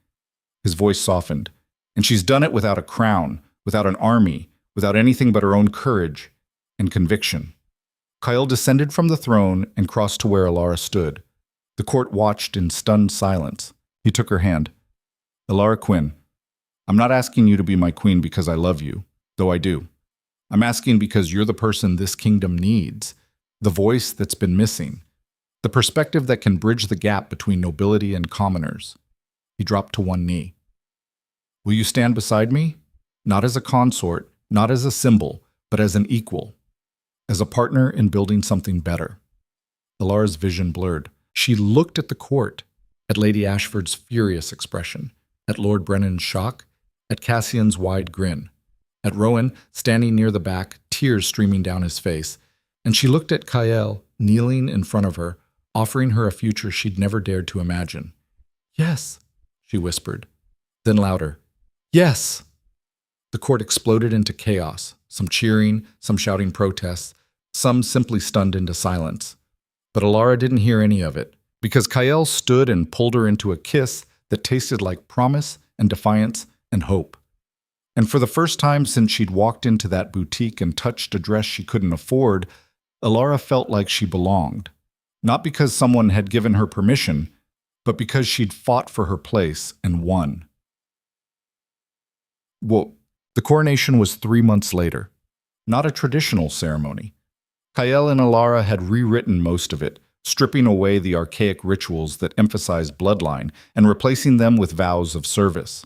His voice softened. And she's done it without a crown, without an army, without anything but her own courage and conviction. Kael descended from the throne and crossed to where Alara stood. The court watched in stunned silence. He took her hand. Alara Quinn, I'm not asking you to be my queen because I love you, though I do. I'm asking because you're the person this kingdom needs, the voice that's been missing, the perspective that can bridge the gap between nobility and commoners. He dropped to one knee. Will you stand beside me? Not as a consort, not as a symbol, but as an equal, as a partner in building something better. Alara's vision blurred. She looked at the court, at Lady Ashford's furious expression, at Lord Brennan's shock, at Cassian's wide grin, at Rowan standing near the back, tears streaming down his face, and she looked at Kael kneeling in front of her, offering her a future she'd never dared to imagine. Yes, she whispered. Then louder, yes! The court exploded into chaos, some cheering, some shouting protests, some simply stunned into silence. But Alara didn't hear any of it, because Kael stood and pulled her into a kiss that tasted like promise and defiance and hope. And for the first time since she'd walked into that boutique and touched a dress she couldn't afford, Alara felt like she belonged. Not because someone had given her permission, but because she'd fought for her place and won. Well, the coronation was 3 months later. Not a traditional ceremony. Kael and Alara had rewritten most of it, stripping away the archaic rituals that emphasized bloodline and replacing them with vows of service.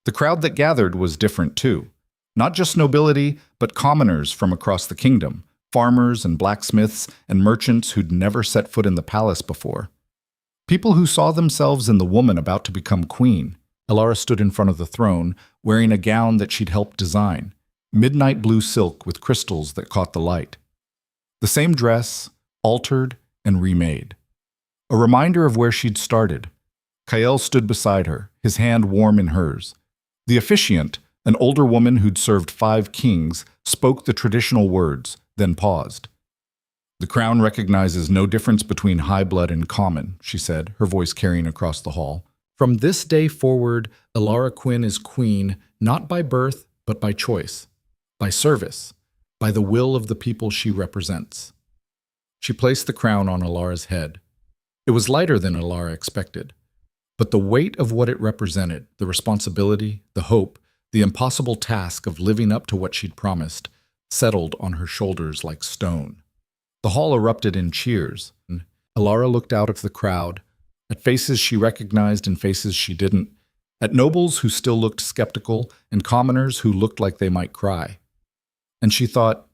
The crowd that gathered was different too. Not just nobility, but commoners from across the kingdom, farmers and blacksmiths and merchants who'd never set foot in the palace before. People who saw themselves in the woman about to become queen. Elara stood in front of the throne, wearing a gown that she'd helped design, midnight blue silk with crystals that caught the light. The same dress, altered and remade. A reminder of where she'd started. Kael stood beside her, his hand warm in hers. The officiant, an older woman who'd served 5 kings, spoke the traditional words, then paused. "The crown recognizes no difference between high blood and common," she said, her voice carrying across the hall. "From this day forward, Elara Quinn is queen, not by birth, but by choice, by service, by the will of the people she represents." She placed the crown on Elara's head. It was lighter than Elara expected, but the weight of what it represented, the responsibility, the hope, the impossible task of living up to what she'd promised, settled on her shoulders like stone. The hall erupted in cheers. Elara looked out at the crowd, at faces she recognized and faces she didn't, at nobles who still looked skeptical and commoners who looked like they might cry. And she thought,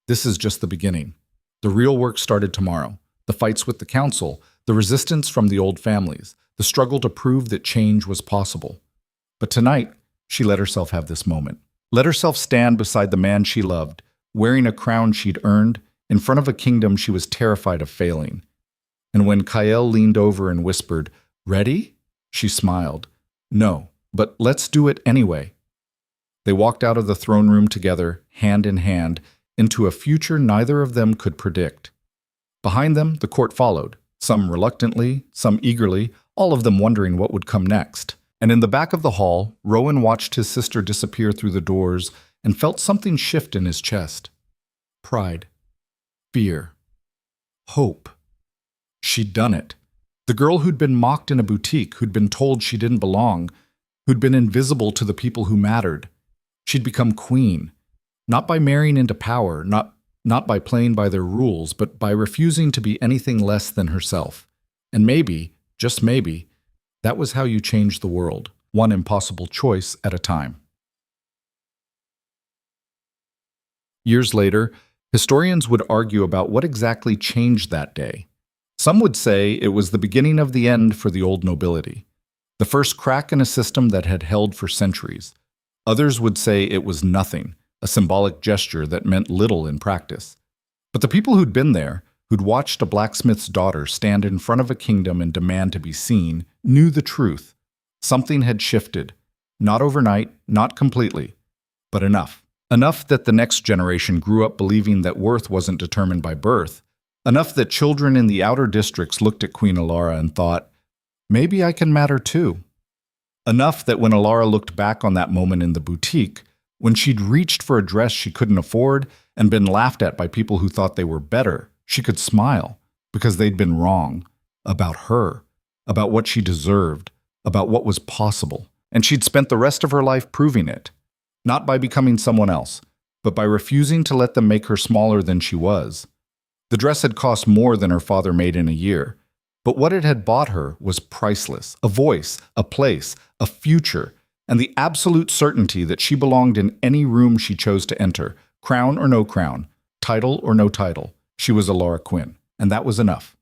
this is just the beginning. The real work started tomorrow. The fights with the council, the resistance from the old families, the struggle to prove that change was possible. But tonight, she let herself have this moment. Let herself stand beside the man she loved, wearing a crown she'd earned, in front of a kingdom she was terrified of failing. And when Kael leaned over and whispered, "Ready?" she smiled. "No, but let's do it anyway." They walked out of the throne room together, hand in hand, into a future neither of them could predict. Behind them, the court followed, some reluctantly, some eagerly, all of them wondering what would come next. And in the back of the hall, Rowan watched his sister disappear through the doors and felt something shift in his chest. Pride. Fear. Hope. She'd done it. The girl who'd been mocked in a boutique, who'd been told she didn't belong, who'd been invisible to the people who mattered. She'd become queen, not by marrying into power, not by playing by their rules, but by refusing to be anything less than herself. And maybe, just maybe, that was how you changed the world, one impossible choice at a time. Years later, historians would argue about what exactly changed that day. Some would say it was the beginning of the end for the old nobility, the first crack in a system that had held for centuries. Others would say it was nothing, a symbolic gesture that meant little in practice. But the people who'd been there, who'd watched a blacksmith's daughter stand in front of a kingdom and demand to be seen, knew the truth. Something had shifted. Not overnight, not completely, but enough. Enough that the next generation grew up believing that worth wasn't determined by birth. Enough that children in the outer districts looked at Queen Elara and thought, maybe I can matter too. Enough that when Elara looked back on that moment in the boutique, when she'd reached for a dress she couldn't afford and been laughed at by people who thought they were better, she could smile because they'd been wrong about her, about what she deserved, about what was possible. And she'd spent the rest of her life proving it, not by becoming someone else, but by refusing to let them make her smaller than she was. The dress had cost more than her father made in a year, but what it had bought her was priceless, a voice, a place, a future, and the absolute certainty that she belonged in any room she chose to enter, crown or no crown, title or no title. She was Elara Quinn, and that was enough.